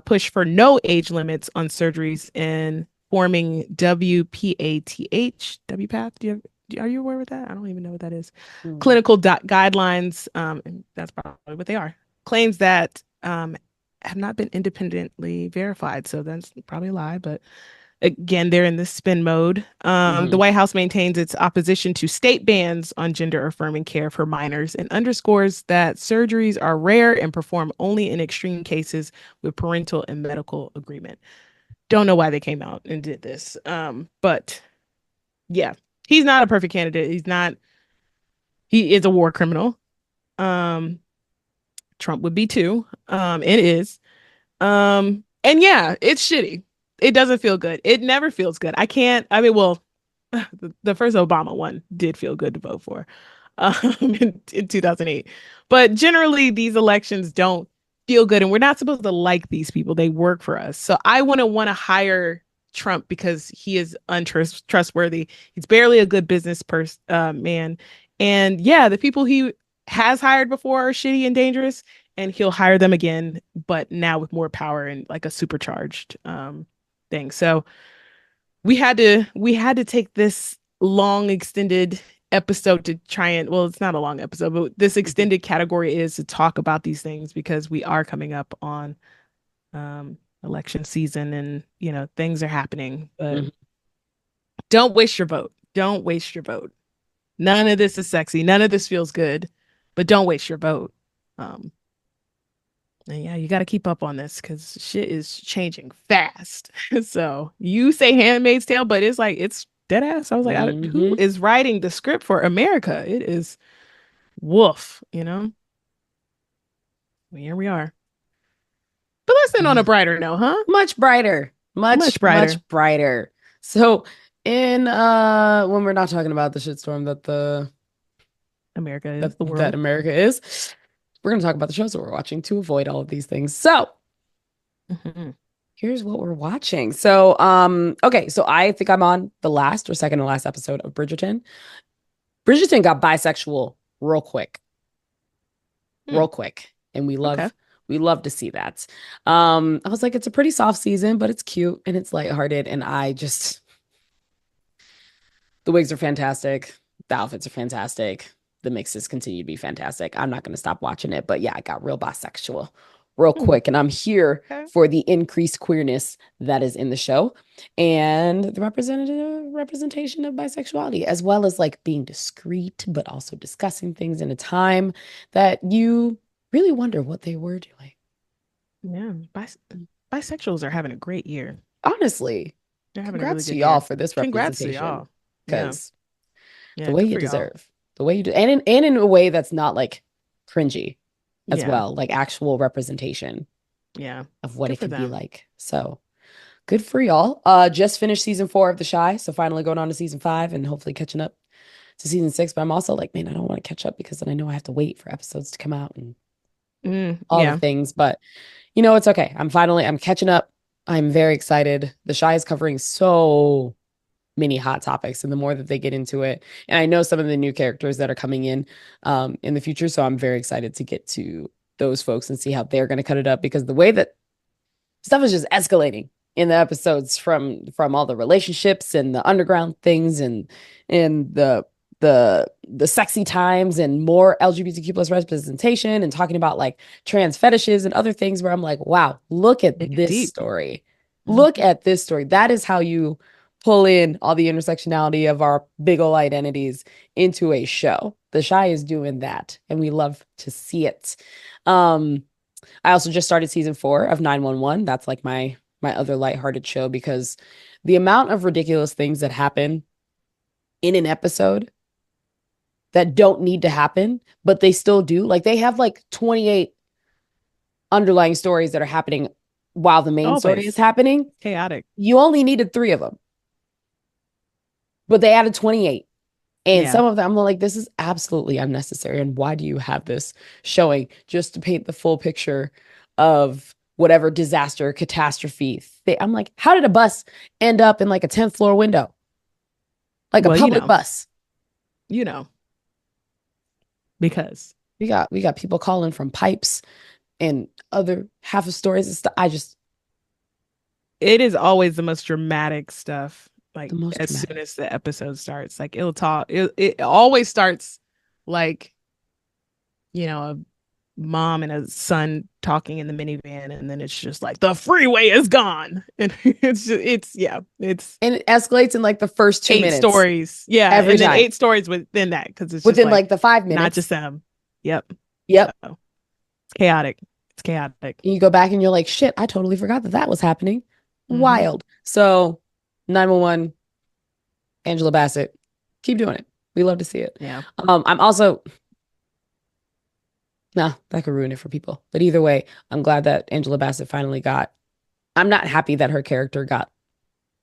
Speaker 2: pushed for no age limits on surgeries in forming WPATH, WPATH. Are you aware of that? I don't even know what that is.
Speaker 1: Mm.
Speaker 2: Clinical guidelines, and that's probably what they are. Claims that have not been independently verified. So that's probably a lie, but again, they're in this spin mode. The
Speaker 1: Mhm.
Speaker 2: White House maintains its opposition to state bans on gender affirming care for minors and underscores that surgeries are rare and performed only in extreme cases with parental and medical agreement. Don't know why they came out and did this. But yeah, he's not a perfect candidate. He is a war criminal. Um, Trump would be too. It is. And yeah, it's shitty. It doesn't feel good. It never feels good. I mean, well, the first Obama one did feel good to vote for in 2008. But generally, these elections don't feel good. And we're not supposed to like these people. They work for us. So I wouldn't want to hire Trump because he is untrustworthy. He's barely a good business person, man. And yeah, the people he has hired before are shitty and dangerous, and he'll hire them again, but now with more power and like a supercharged thing. So we had to take this long extended episode to try and, well, it's not a long episode, but this
Speaker 1: Mhm.
Speaker 2: extended category is to talk about these things because we are coming up on election season, and things are happening. But
Speaker 1: Mhm.
Speaker 2: don't waste your vote. Don't waste your vote. None of this is sexy. None of this feels good, but don't waste your vote. Um, and yeah, you got to keep up on this because shit is changing fast. So you say Handmaid's Tale, but it's like it's dead ass. I was like, who
Speaker 1: Mhm.
Speaker 2: is writing the script for America? It is woof, Here we are. But let's end on a brighter note, huh?
Speaker 1: Much brighter.
Speaker 2: Much brighter.
Speaker 1: Much brighter. So in when we're not talking about the shitstorm
Speaker 2: America is the
Speaker 1: that
Speaker 2: world.
Speaker 1: America is, we're gonna talk about the shows that we're watching to avoid all of these things. So
Speaker 2: Mhm.
Speaker 1: here's what we're watching. So okay, so I think I'm on the last or second to last episode of Bridgerton. Bridgerton got bisexual real quick.
Speaker 2: Hmm.
Speaker 1: Real quick. And
Speaker 2: Okay.
Speaker 1: we love to see that. I was like, it's a pretty soft season, but it's cute and it's lighthearted. And I just the wigs are fantastic. The outfits are fantastic. The mixes continue to be fantastic. I'm not going to stop watching it, but yeah, I got real bisexual real
Speaker 2: Hmm.
Speaker 1: quick. And I'm here
Speaker 2: Okay.
Speaker 1: for the increased queerness that is in the show and the representation of bisexuality, as well as like being discreet, but also discussing things in a time that you really wonder what they were doing.
Speaker 2: Yeah. Bisexuals are having a great year.
Speaker 1: Honestly,
Speaker 2: They're having a really
Speaker 1: congrats to
Speaker 2: good
Speaker 1: y'all
Speaker 2: year.
Speaker 1: for this
Speaker 2: Congrats to
Speaker 1: representation
Speaker 2: y'all. Yeah.
Speaker 1: because the
Speaker 2: Yeah.
Speaker 1: way
Speaker 2: Good
Speaker 1: you
Speaker 2: for y'all.
Speaker 1: deserve, the way you do, and in a way that's not like cringy as
Speaker 2: Yeah.
Speaker 1: well, like actual representation
Speaker 2: Yeah.
Speaker 1: of what
Speaker 2: Good
Speaker 1: it
Speaker 2: for
Speaker 1: could be
Speaker 2: them.
Speaker 1: like. So good for y'all. Just finished season 4 of The Shy, so finally going on to season 5 and hopefully catching up to season 6. But I'm also like, man, I don't want to catch up because then I know I have to wait for episodes to come out and all the
Speaker 2: Yeah.
Speaker 1: things. But it's okay. I'm catching up. I'm very excited. The Shy is covering so many hot topics, and the more that they get into it, and I know some of the new characters that are coming in the future, so I'm very excited to get to those folks and see how they're going to cut it up, because the way that stuff is just escalating in the episodes, from all the relationships and the underground things, and the sexy times and more LGBTQ plus representation, and talking about like trans fetishes and other things, where I'm like, wow, look at
Speaker 2: Digging
Speaker 1: this
Speaker 2: deep.
Speaker 1: story. Look
Speaker 2: Mhm.
Speaker 1: at this story. That is how you pull in all the intersectionality of our big ol' identities into a show. The Shy is doing that, and we love to see it. Um, I also just started season 4 of 911. That's like my other lighthearted show, because the amount of ridiculous things that happen in an episode that don't need to happen, but they still do. Like they have like 28 underlying stories that are happening while the main story is
Speaker 2: Always
Speaker 1: happening.
Speaker 2: chaotic.
Speaker 1: You only needed 3 of them, but they added 28. And
Speaker 2: Yeah.
Speaker 1: some of them, I'm like, this is absolutely unnecessary. And why do you have this showing just to paint the full picture of whatever disaster, catastrophe? I'm like, how did a bus end up in like a 10th floor window? Like a
Speaker 2: Well,
Speaker 1: public bus?
Speaker 2: you know, because.
Speaker 1: We got people calling from pipes and other half of stories and stuff. I just
Speaker 2: It is always the most dramatic stuff.
Speaker 1: the
Speaker 2: Like
Speaker 1: most
Speaker 2: as soon
Speaker 1: dramatic.
Speaker 2: as the episode starts, like it'll talk. It always starts like a mom and a son talking in the minivan, and then it's just like the freeway is gone, and it's
Speaker 1: And it escalates in like the first two
Speaker 2: eight
Speaker 1: minutes
Speaker 2: stories, yeah,
Speaker 1: every
Speaker 2: and then
Speaker 1: time.
Speaker 2: 8 stories within that because it's just
Speaker 1: Within
Speaker 2: like
Speaker 1: like the five
Speaker 2: not
Speaker 1: minutes.
Speaker 2: just them. Yep. So
Speaker 1: Yep.
Speaker 2: it's chaotic. It's chaotic.
Speaker 1: And you go back and you're like, shit, I totally forgot that that was happening.
Speaker 2: Hmm.
Speaker 1: Wild. So 911, Angela Bassett, keep doing it. We love to see it.
Speaker 2: Yeah.
Speaker 1: I'm also, nah, that could ruin it for people. But either way, I'm glad that Angela Bassett finally got, I'm not happy that her character got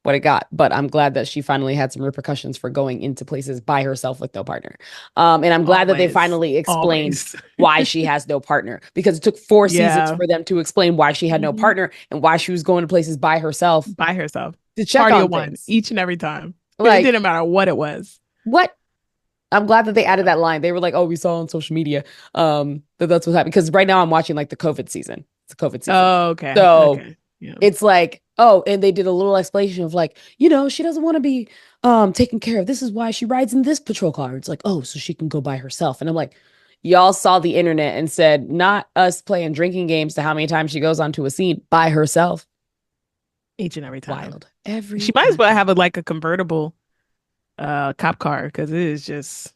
Speaker 1: what it got, but I'm glad that she finally had some repercussions for going into places by herself with no partner. And I'm glad that they
Speaker 2: Always.
Speaker 1: finally explained
Speaker 2: Always.
Speaker 1: why she has no partner because it took 4 seasons
Speaker 2: Yeah.
Speaker 1: for them to explain why she had no
Speaker 2: Hmm.
Speaker 1: partner and why she was going to places by herself
Speaker 2: By herself.
Speaker 1: to check
Speaker 2: Party
Speaker 1: on
Speaker 2: of one
Speaker 1: things.
Speaker 2: each and every time. It
Speaker 1: Like,
Speaker 2: didn't matter what it was.
Speaker 1: what? I'm glad that they added
Speaker 2: Yeah.
Speaker 1: that line. They were like, "Oh, we saw on social media that that's what happened." Because right now I'm watching like the COVID season. It's a COVID season,
Speaker 2: Oh, okay.
Speaker 1: so
Speaker 2: Okay. Yeah.
Speaker 1: it's like, oh, and they did a little explanation of like, she doesn't want to be taken care of. This is why she rides in this patrol car. It's like, oh, so she can go by herself. And I'm like, y'all saw the internet and said, not us playing drinking games to how many times she goes onto a scene by herself.
Speaker 2: Each and every time.
Speaker 1: Wild. Every
Speaker 2: She might as well
Speaker 1: time.
Speaker 2: have like a convertible cop car because it is just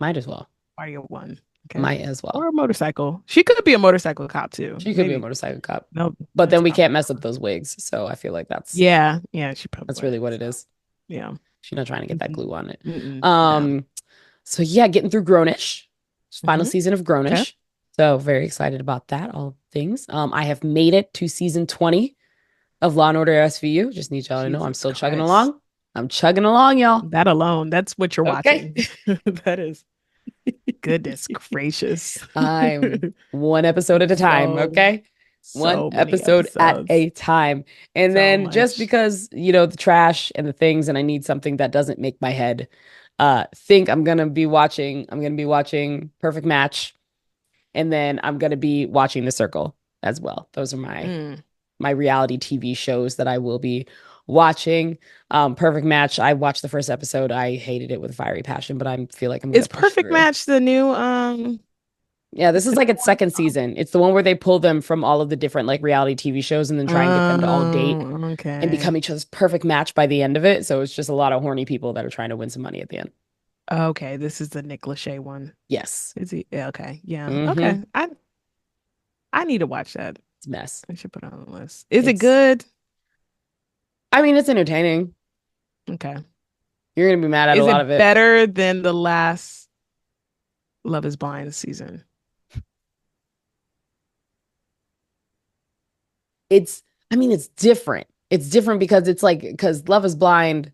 Speaker 1: Might as well.
Speaker 2: party of one. Okay.
Speaker 1: Might as well.
Speaker 2: Or a motorcycle. She could be a motorcycle cop too.
Speaker 1: She could be a
Speaker 2: Maybe.
Speaker 1: motorcycle cop.
Speaker 2: No,
Speaker 1: But
Speaker 2: that's
Speaker 1: then we
Speaker 2: probably
Speaker 1: can't mess up
Speaker 2: wrong.
Speaker 1: those wigs. So I feel like that's
Speaker 2: Yeah. Yeah, she
Speaker 1: that's
Speaker 2: probably
Speaker 1: really
Speaker 2: would.
Speaker 1: what it
Speaker 2: So
Speaker 1: is.
Speaker 2: yeah.
Speaker 1: She's not trying to get that
Speaker 2: Mhm.
Speaker 1: glue on it.
Speaker 2: Mm-mm. No.
Speaker 1: Um, so yeah, getting through Grownish, final
Speaker 2: Hmm.
Speaker 1: season of
Speaker 2: Okay.
Speaker 1: Grownish. So very excited about that, all things. I have made it to season 20 of Law and Order SVU. Just need y'all to know I'm
Speaker 2: Jesus
Speaker 1: still chugging
Speaker 2: Christ.
Speaker 1: along. I'm chugging along, y'all.
Speaker 2: That alone, that's what you're
Speaker 1: Okay.
Speaker 2: watching. That is goodness gracious.
Speaker 1: I'm one episode at a time,
Speaker 2: So,
Speaker 1: okay? One
Speaker 2: so many
Speaker 1: episode at
Speaker 2: episodes.
Speaker 1: a time. And
Speaker 2: So
Speaker 1: then just
Speaker 2: much.
Speaker 1: because, the trash and the things, and I need something that doesn't make my head think I'm gonna be watching Perfect Match, and then I'm gonna be watching The Circle as well. Those are
Speaker 2: Mm.
Speaker 1: my reality TV shows that I will be watching. Perfect Match, I watched the first episode. I hated it with fiery passion, but I feel like I'm gonna
Speaker 2: Is
Speaker 1: push
Speaker 2: Perfect
Speaker 1: through.
Speaker 2: Match the new
Speaker 1: Yeah, this
Speaker 2: it's
Speaker 1: is
Speaker 2: the
Speaker 1: like
Speaker 2: new
Speaker 1: its
Speaker 2: one?
Speaker 1: second season. It's the one where they pull them from all of the different like reality TV shows and then try and get them to all date and
Speaker 2: Okay.
Speaker 1: become each other's perfect match by the end of it. So it's just a lot of horny people that are trying to win some money at the end.
Speaker 2: Okay, this is the Nick Lachey one.
Speaker 1: Yes.
Speaker 2: Is he? Yeah, okay. Yeah.
Speaker 1: Mm-hmm.
Speaker 2: Okay. I need to watch that.
Speaker 1: It's a mess.
Speaker 2: I should put it on the list. Is it
Speaker 1: It's
Speaker 2: good?
Speaker 1: I mean, it's entertaining.
Speaker 2: Okay.
Speaker 1: You're gonna be mad at a
Speaker 2: Is
Speaker 1: lot
Speaker 2: it
Speaker 1: of it.
Speaker 2: better than the last Love is Blind season?
Speaker 1: I mean, it's different. It's different because it's like because Love is Blind.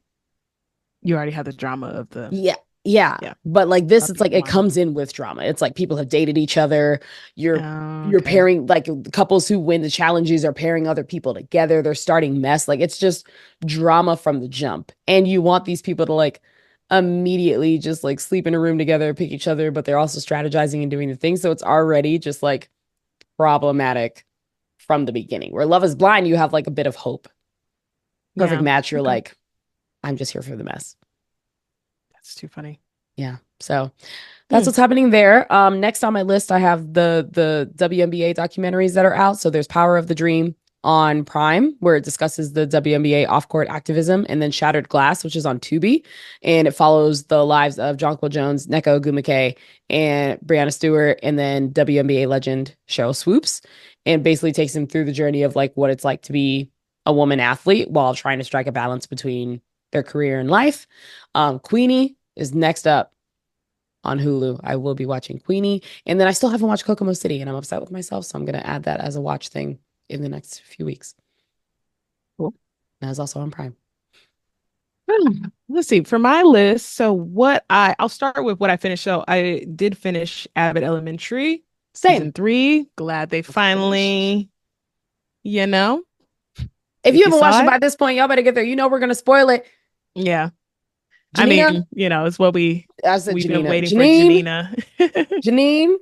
Speaker 2: You already have the drama of the
Speaker 1: Yeah. Yeah.
Speaker 2: yeah,
Speaker 1: But like this,
Speaker 2: of
Speaker 1: it's
Speaker 2: being
Speaker 1: like it
Speaker 2: blind.
Speaker 1: comes in with drama. It's like people have dated each other. You're
Speaker 2: Oh,
Speaker 1: you're
Speaker 2: okay.
Speaker 1: pairing like couples who win the challenges are pairing other people together. They're starting mess. Like it's just drama from the jump. And you want these people to like immediately just like sleep in a room together, pick each other, but they're also strategizing and doing the things. So it's already just like problematic from the beginning. Where Love is Blind, you have like a bit of hope. Perfect
Speaker 2: Yeah.
Speaker 1: Match, you're
Speaker 2: Okay.
Speaker 1: like, I'm just here for the mess.
Speaker 2: That's too funny.
Speaker 1: Yeah. So that's
Speaker 2: Hmm.
Speaker 1: what's happening there. Next on my list, I have the WNBA documentaries that are out. So there's Power of the Dream on Prime, where it discusses the WNBA off-court activism, and then Shattered Glass, which is on Tubi, and it follows the lives of Jonquil Jones, Nneka Ogwumike, and Breanna Stewart, and then WNBA legend Cheryl Swoops, and basically takes them through the journey of like what it's like to be a woman athlete while trying to strike a balance between their career and life. Queenie is next up on Hulu. I will be watching Queenie. And then I still haven't watched Kokomo City and I'm upset with myself. So I'm going to add that as a watch thing in the next few weeks.
Speaker 2: Cool.
Speaker 1: That is also on Prime.
Speaker 2: Let's see. For my list, so I'll start with what I finished. So I did finish Abbott Elementary
Speaker 1: Same.
Speaker 2: season 3. Glad they
Speaker 1: Finished.
Speaker 2: finally, you know,
Speaker 1: If you
Speaker 2: you
Speaker 1: haven't watched
Speaker 2: saw
Speaker 1: it
Speaker 2: it.
Speaker 1: by this point, y'all better get there. We're going to spoil it.
Speaker 2: Yeah. I
Speaker 1: Janina,
Speaker 2: mean, it's what
Speaker 1: I said
Speaker 2: we've been
Speaker 1: Janina.
Speaker 2: waiting for Janina.
Speaker 1: Janine,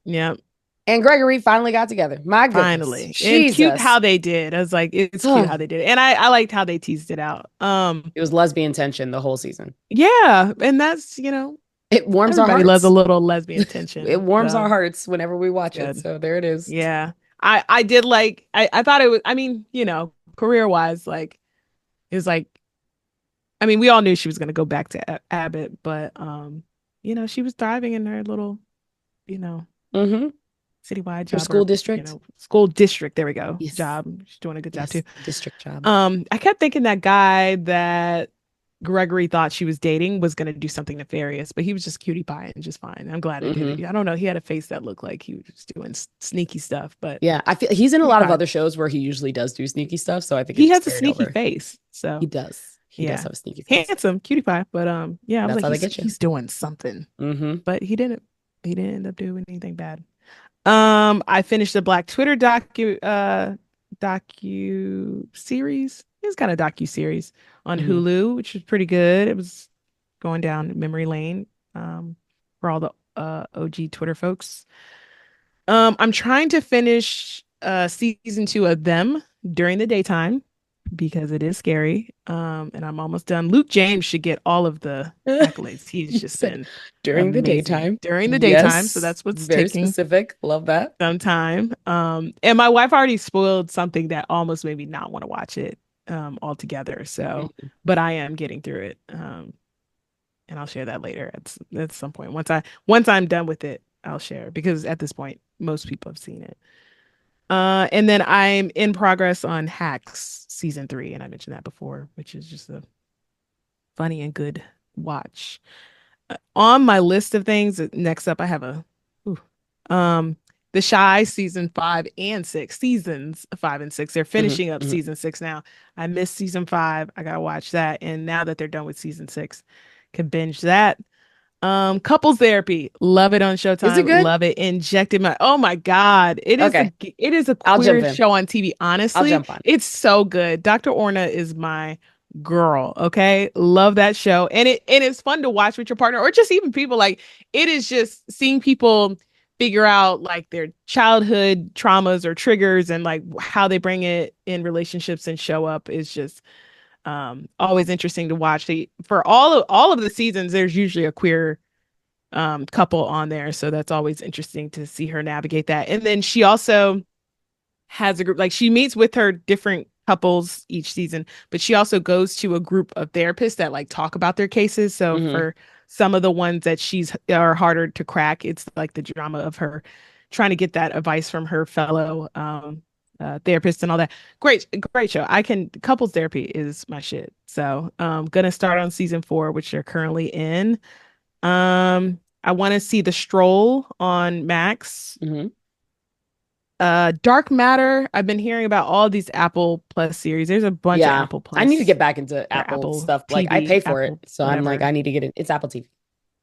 Speaker 2: Yep.
Speaker 1: And Gregory finally got together. My goodness.
Speaker 2: Finally. And cute how
Speaker 1: Jesus.
Speaker 2: they did. I was like, it's cute how they did it. And I liked how they teased it out.
Speaker 1: It was lesbian tension the whole season.
Speaker 2: Yeah. And that's,
Speaker 1: It warms our
Speaker 2: everybody loves a
Speaker 1: hearts.
Speaker 2: little lesbian
Speaker 1: It
Speaker 2: tension.
Speaker 1: warms our
Speaker 2: So
Speaker 1: hearts whenever we
Speaker 2: it's
Speaker 1: watch it.
Speaker 2: good.
Speaker 1: So there it is.
Speaker 2: Yeah. I did like I thought it was, I mean, career wise, like it was like, I mean, we all knew she was gonna go back to Abbott, but she was thriving in her little, you know,
Speaker 1: Mm-hmm.
Speaker 2: citywide
Speaker 1: Her
Speaker 2: job,
Speaker 1: school
Speaker 2: or
Speaker 1: district.
Speaker 2: school district, there we go,
Speaker 1: Yes.
Speaker 2: job. She's doing a good job
Speaker 1: Yes.
Speaker 2: too.
Speaker 1: District job.
Speaker 2: I kept thinking that guy that Gregory thought she was dating was going to do something nefarious, but he was just cutie pie and just fine. I'm glad it did
Speaker 1: Mm-hmm.
Speaker 2: it. I don't know. He had a face that looked like he was just doing sneaky stuff, but
Speaker 1: Yeah. I feel he's in a
Speaker 2: cutie
Speaker 1: lot of
Speaker 2: pie.
Speaker 1: other shows where he usually does do sneaky stuff. So I think it
Speaker 2: He
Speaker 1: just
Speaker 2: has a
Speaker 1: carried
Speaker 2: sneaky
Speaker 1: over.
Speaker 2: face.
Speaker 1: He
Speaker 2: So
Speaker 1: does. He does
Speaker 2: yeah,
Speaker 1: have a sneaky face.
Speaker 2: handsome cutie pie. But yeah, I was
Speaker 1: That's
Speaker 2: like,
Speaker 1: how they
Speaker 2: he's
Speaker 1: get you.
Speaker 2: he's doing something,
Speaker 1: Mm-hmm.
Speaker 2: but he didn't end up doing anything bad. I finished the Black Twitter docu series. It's kind of docu series on
Speaker 1: Mm-hmm.
Speaker 2: Hulu, which was pretty good. It was going down memory lane for all the OG Twitter folks. I'm trying to finish season 2 of Them during the daytime because it is scary. And I'm almost done. Luke James should get all of the accolades. He's
Speaker 1: You
Speaker 2: just
Speaker 1: said
Speaker 2: been
Speaker 1: during the
Speaker 2: amazing
Speaker 1: daytime.
Speaker 2: during the daytime. So
Speaker 1: Yes.
Speaker 2: that's what's
Speaker 1: Very
Speaker 2: taking
Speaker 1: specific. Love that.
Speaker 2: some time. And my wife already spoiled something that almost made me not want to watch it altogether. So,
Speaker 1: Mhm.
Speaker 2: but I am getting through it. And I'll share that later at some point. Once I'm done with it, I'll share because at this point most people have seen it. And then I'm in progress on Hacks season 3, and I mentioned that before, which is just a funny and good watch. On my list of things, next up I have ooh, um The Shy season 5 and 6, seasons 5 and 6. They're
Speaker 1: Mhm,
Speaker 2: finishing up
Speaker 1: mhm.
Speaker 2: season 6 now. I missed season 5. I gotta watch that. And now that they're done with season 6, can binge that. Couples Therapy, love it on
Speaker 1: Is it
Speaker 2: Showtime,
Speaker 1: good?
Speaker 2: love it. Injected my, oh my God.
Speaker 1: Okay.
Speaker 2: It is a
Speaker 1: I'll jump
Speaker 2: queer
Speaker 1: in.
Speaker 2: show on TV.
Speaker 1: I'll
Speaker 2: Honestly,
Speaker 1: jump on.
Speaker 2: it's so good. Dr. Orna is my girl. Okay. Love that show. And it's fun to watch with your partner or just even people. Like, it is just seeing people figure out like their childhood traumas or triggers and like how they bring it in relationships and show up is just always interesting to watch. For all of the seasons, there's usually a queer couple on there, so that's always interesting to see her navigate that. And then she also has a group, like she meets with her different couples each season, but she also goes to a group of therapists that like talk about their cases. So
Speaker 1: Hmm.
Speaker 2: for some of the ones that she's are harder to crack, it's like the drama of her trying to get that advice from her fellow therapists and all that. Great show. Couples therapy is my shit. So gonna start on season 4, which they're currently in. I want to see The Stroll on Max.
Speaker 1: Hmm.
Speaker 2: Dark Matter. I've been hearing about all these Apple Plus series. There's a bunch of
Speaker 1: Yeah.
Speaker 2: Apple
Speaker 1: I need to
Speaker 2: Plus
Speaker 1: get back into
Speaker 2: or
Speaker 1: Apple
Speaker 2: Apple
Speaker 1: stuff. Like I
Speaker 2: TV,
Speaker 1: pay for it.
Speaker 2: Apple
Speaker 1: So I'm like,
Speaker 2: whatever.
Speaker 1: I need to get it. It's Apple TV.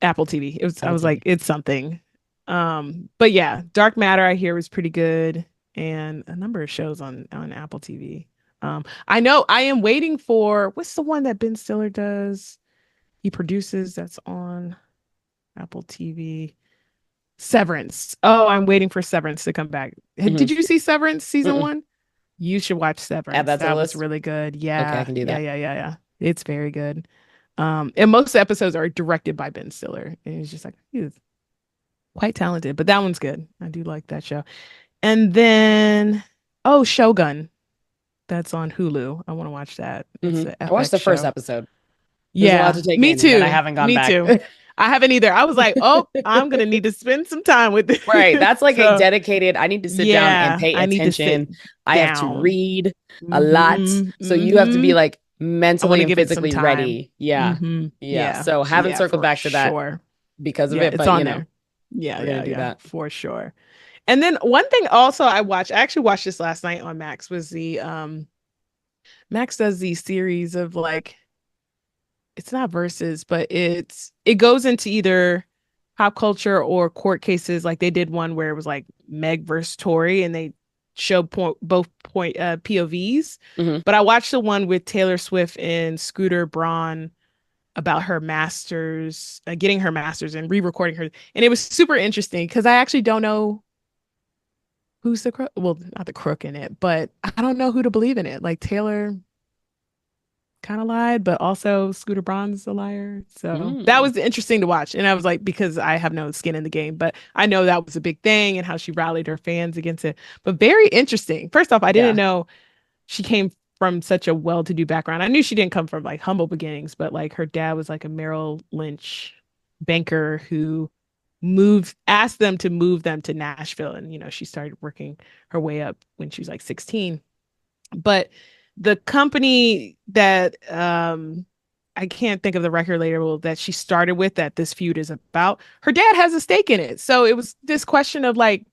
Speaker 2: Apple TV. I
Speaker 1: Apple
Speaker 2: was like,
Speaker 1: TV.
Speaker 2: it's something. But yeah, Dark Matter I hear was pretty good, and a number of shows on Apple TV. I know I am waiting for what's the one that Ben Stiller does? He produces that's on Apple TV. Severance. Oh, I'm waiting for Severance to come back.
Speaker 1: Hmm.
Speaker 2: Did you see Severance season
Speaker 1: Mm-mm.
Speaker 2: 1? You should watch
Speaker 1: Add
Speaker 2: Severance.
Speaker 1: that to the
Speaker 2: That was
Speaker 1: list.
Speaker 2: really good.
Speaker 1: Okay, I
Speaker 2: Yeah.
Speaker 1: can do
Speaker 2: Yeah,
Speaker 1: that.
Speaker 2: yeah, yeah, yeah. It's very good. And most of the episodes are directed by Ben Stiller. And he's just like, he's quite talented. But that one's good. I do like that show. And then, oh, Shogun. That's on Hulu. I want to watch that. It's
Speaker 1: Hmm.
Speaker 2: an
Speaker 1: I watched
Speaker 2: FX
Speaker 1: the first
Speaker 2: show.
Speaker 1: episode. There's a lot
Speaker 2: Yeah,
Speaker 1: to take
Speaker 2: me
Speaker 1: in, and then I
Speaker 2: too.
Speaker 1: haven't gone
Speaker 2: Me
Speaker 1: back.
Speaker 2: too. I haven't either. I was like, oh, I'm gonna need to spend some time with
Speaker 1: Right.
Speaker 2: this.
Speaker 1: That's like a
Speaker 2: So
Speaker 1: dedicated, I need to sit down and
Speaker 2: yeah,
Speaker 1: pay
Speaker 2: I need to sit
Speaker 1: attention. I have to
Speaker 2: down.
Speaker 1: read a lot.
Speaker 2: Hmm.
Speaker 1: So you have to be
Speaker 2: Hmm.
Speaker 1: like
Speaker 2: I want
Speaker 1: mentally
Speaker 2: to
Speaker 1: and
Speaker 2: give it some
Speaker 1: physically
Speaker 2: time.
Speaker 1: ready. Yeah.
Speaker 2: Hmm.
Speaker 1: Yeah.
Speaker 2: Yeah.
Speaker 1: So haven't
Speaker 2: Yeah,
Speaker 1: circled
Speaker 2: for
Speaker 1: back to that
Speaker 2: sure.
Speaker 1: because of
Speaker 2: Yeah,
Speaker 1: it,
Speaker 2: it's
Speaker 1: but
Speaker 2: on there. Yeah,
Speaker 1: we're gonna
Speaker 2: yeah,
Speaker 1: do
Speaker 2: yeah,
Speaker 1: that.
Speaker 2: for sure. And then one thing also I actually watched this last night on Max was the Max does these series of like it's not verses, but it goes into either pop culture or court cases. Like they did one where it was like Meg versus Tory, and they showed both POVs.
Speaker 1: Hmm.
Speaker 2: But I watched the one with Taylor Swift and Scooter Braun about her master's, getting her master's and re-recording her. And it was super interesting because I actually don't know who's the crook. Well, not the crook in it, but I don't know who to believe in it. Like Taylor kind of lied, but also Scooter Braun's a liar. So that
Speaker 1: Mm,
Speaker 2: was interesting to watch. And I was like, because I have no skin in the game, but I know that was a big thing and how she rallied her fans against it. But very interesting. First off, I didn't
Speaker 1: yeah.
Speaker 2: know she came from such a well-to-do background. I knew she didn't come from like humble beginnings, but like her dad was like a Merrill Lynch banker who asked them to move them to Nashville. And, she started working her way up when she was like 16. But the company that I can't think of the record label that she started with that this feud is about, her dad has a stake in it. So it was this question of like,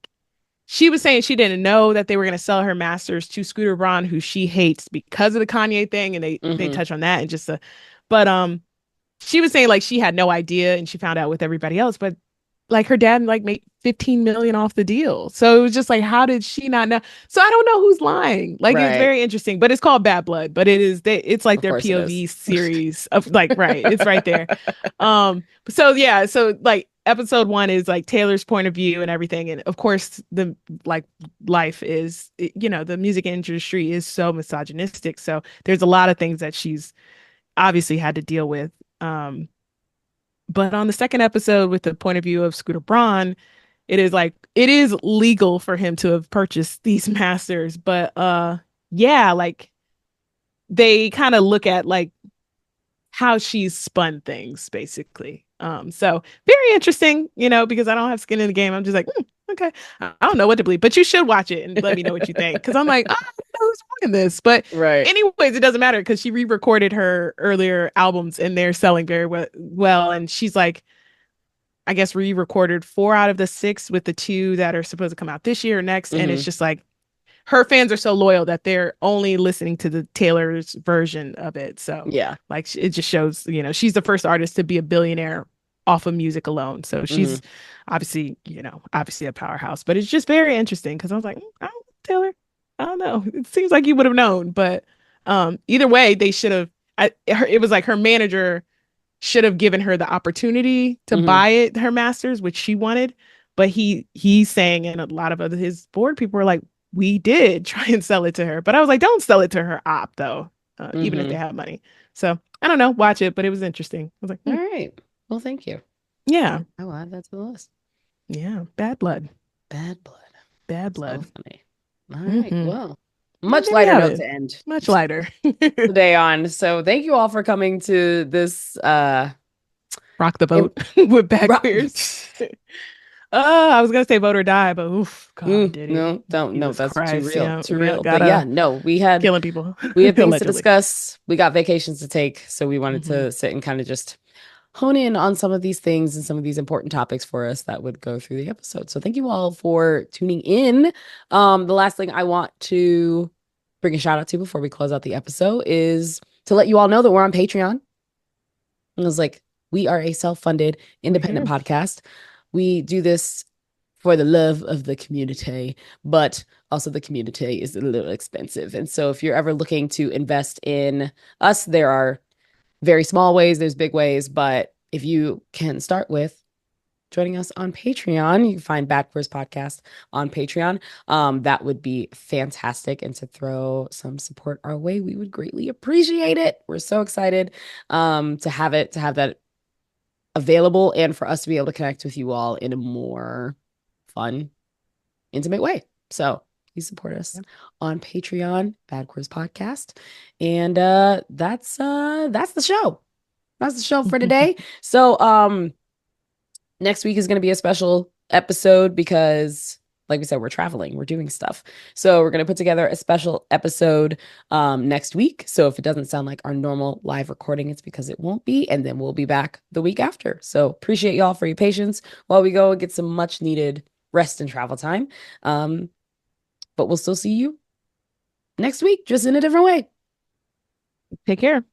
Speaker 2: she was saying she didn't know that they were going to sell her masters to Scooter Braun, who she hates because of the Kanye thing, and they
Speaker 1: Hmm.
Speaker 2: touch on that and just but she was saying like she had no idea and she found out with everybody else, but like her dad like made 15 million off the deal. So it was just like, how did she not know? So I don't know who's lying. Like it's
Speaker 1: Right.
Speaker 2: very interesting, but it's called Bad Blood, but it's like
Speaker 1: Of
Speaker 2: their
Speaker 1: course it is.
Speaker 2: POV series of like, right. It's right there. So yeah, so like episode 1 is like Taylor's point of view and everything. And of course the like life is, the music industry is so misogynistic. So there's a lot of things that she's obviously had to deal with. But on the second episode, with the point of view of Scooter Braun, it is legal for him to have purchased these masters. But yeah, like they kind of look at like how she's spun things basically. So very interesting, because I don't have skin in the game. I'm just like, okay, I don't know what to believe, but you should watch it and let me know what you think. Because I'm like, I don't know who's doing this. But
Speaker 1: Right.
Speaker 2: anyways, it doesn't matter because she re-recorded her earlier albums and they're selling very well. And she's like, I guess re-recorded 4 out of the 6 with the 2 that are supposed to come out this year or next. And it's
Speaker 1: Hmm.
Speaker 2: just like her fans are so loyal that they're only listening to the Taylor's version of it. So
Speaker 1: Yeah.
Speaker 2: like it just shows, she's the first artist to be a billionaire off of music alone. So
Speaker 1: Hmm.
Speaker 2: she's obviously, obviously a powerhouse. But it's just very interesting because I was like, I don't know, Taylor. I don't know. It seems like you would have known, but either way, they should have. It was like her manager should have given her the opportunity to
Speaker 1: Hmm.
Speaker 2: buy it, her masters, which she wanted. But he's saying, and a lot of other his board people were like, we did try and sell it to her. But I was like, don't sell it to her op though, even if they
Speaker 1: Hmm.
Speaker 2: have money. So I don't know, watch it, but it was interesting. I was like,
Speaker 1: All right. Well, thank you.
Speaker 2: yeah,
Speaker 1: I'll add that to the list.
Speaker 2: yeah, bad blood,
Speaker 1: Bad blood.
Speaker 2: bad
Speaker 1: So
Speaker 2: blood.
Speaker 1: funny. All right.
Speaker 2: Mm-hmm.
Speaker 1: Well,
Speaker 2: And
Speaker 1: much
Speaker 2: there you
Speaker 1: lighter
Speaker 2: have
Speaker 1: note
Speaker 2: it.
Speaker 1: to end
Speaker 2: Much lighter.
Speaker 1: the day on. So thank you all for coming to this
Speaker 2: Rock the
Speaker 1: im-
Speaker 2: vote with bad
Speaker 1: ro-
Speaker 2: queers. I was gonna say vote or die, but oof, God, did he?
Speaker 1: no, don't no,
Speaker 2: Jesus
Speaker 1: that's too
Speaker 2: Christ,
Speaker 1: real.
Speaker 2: yeah,
Speaker 1: Too
Speaker 2: yeah,
Speaker 1: real. But yeah,
Speaker 2: gotta
Speaker 1: no,
Speaker 2: killing people
Speaker 1: we had things to
Speaker 2: allegedly.
Speaker 1: discuss. We got vacations to take, so we wanted
Speaker 2: Hmm.
Speaker 1: to sit and kind of just hone in on some of these things and some of these important topics for us that would go through the episode. So thank you all for tuning in. The last thing I want to bring a shout out to before we close out the episode is to let you all know that we're on Patreon. And it was like, we are a self-funded
Speaker 2: We're
Speaker 1: independent
Speaker 2: here.
Speaker 1: podcast. We do this for the love of the community, but also the community is a little expensive. And so if you're ever looking to invest in us, there are very small ways, there's big ways, but if you can start with joining us on Patreon, you can find Bad Quiz Podcast on Patreon. That would be fantastic. And to throw some support our way, we would greatly appreciate it. We're so excited to have that available and for us to be able to connect with you all in a more fun, intimate way. So please support us
Speaker 2: Yep.
Speaker 1: on Patreon, Bad Quiz Podcast. And that's the show. That's the show for today. So next week is going to be a special episode because like we said, we're traveling, we're doing stuff. So we're going to put together a special episode next week. So if it doesn't sound like our normal live recording, it's because it won't be. And then we'll be back the week after. So appreciate y'all for your patience while we go and get some much needed rest and travel time. But we'll still see you next week, just in a different way.
Speaker 2: Take care.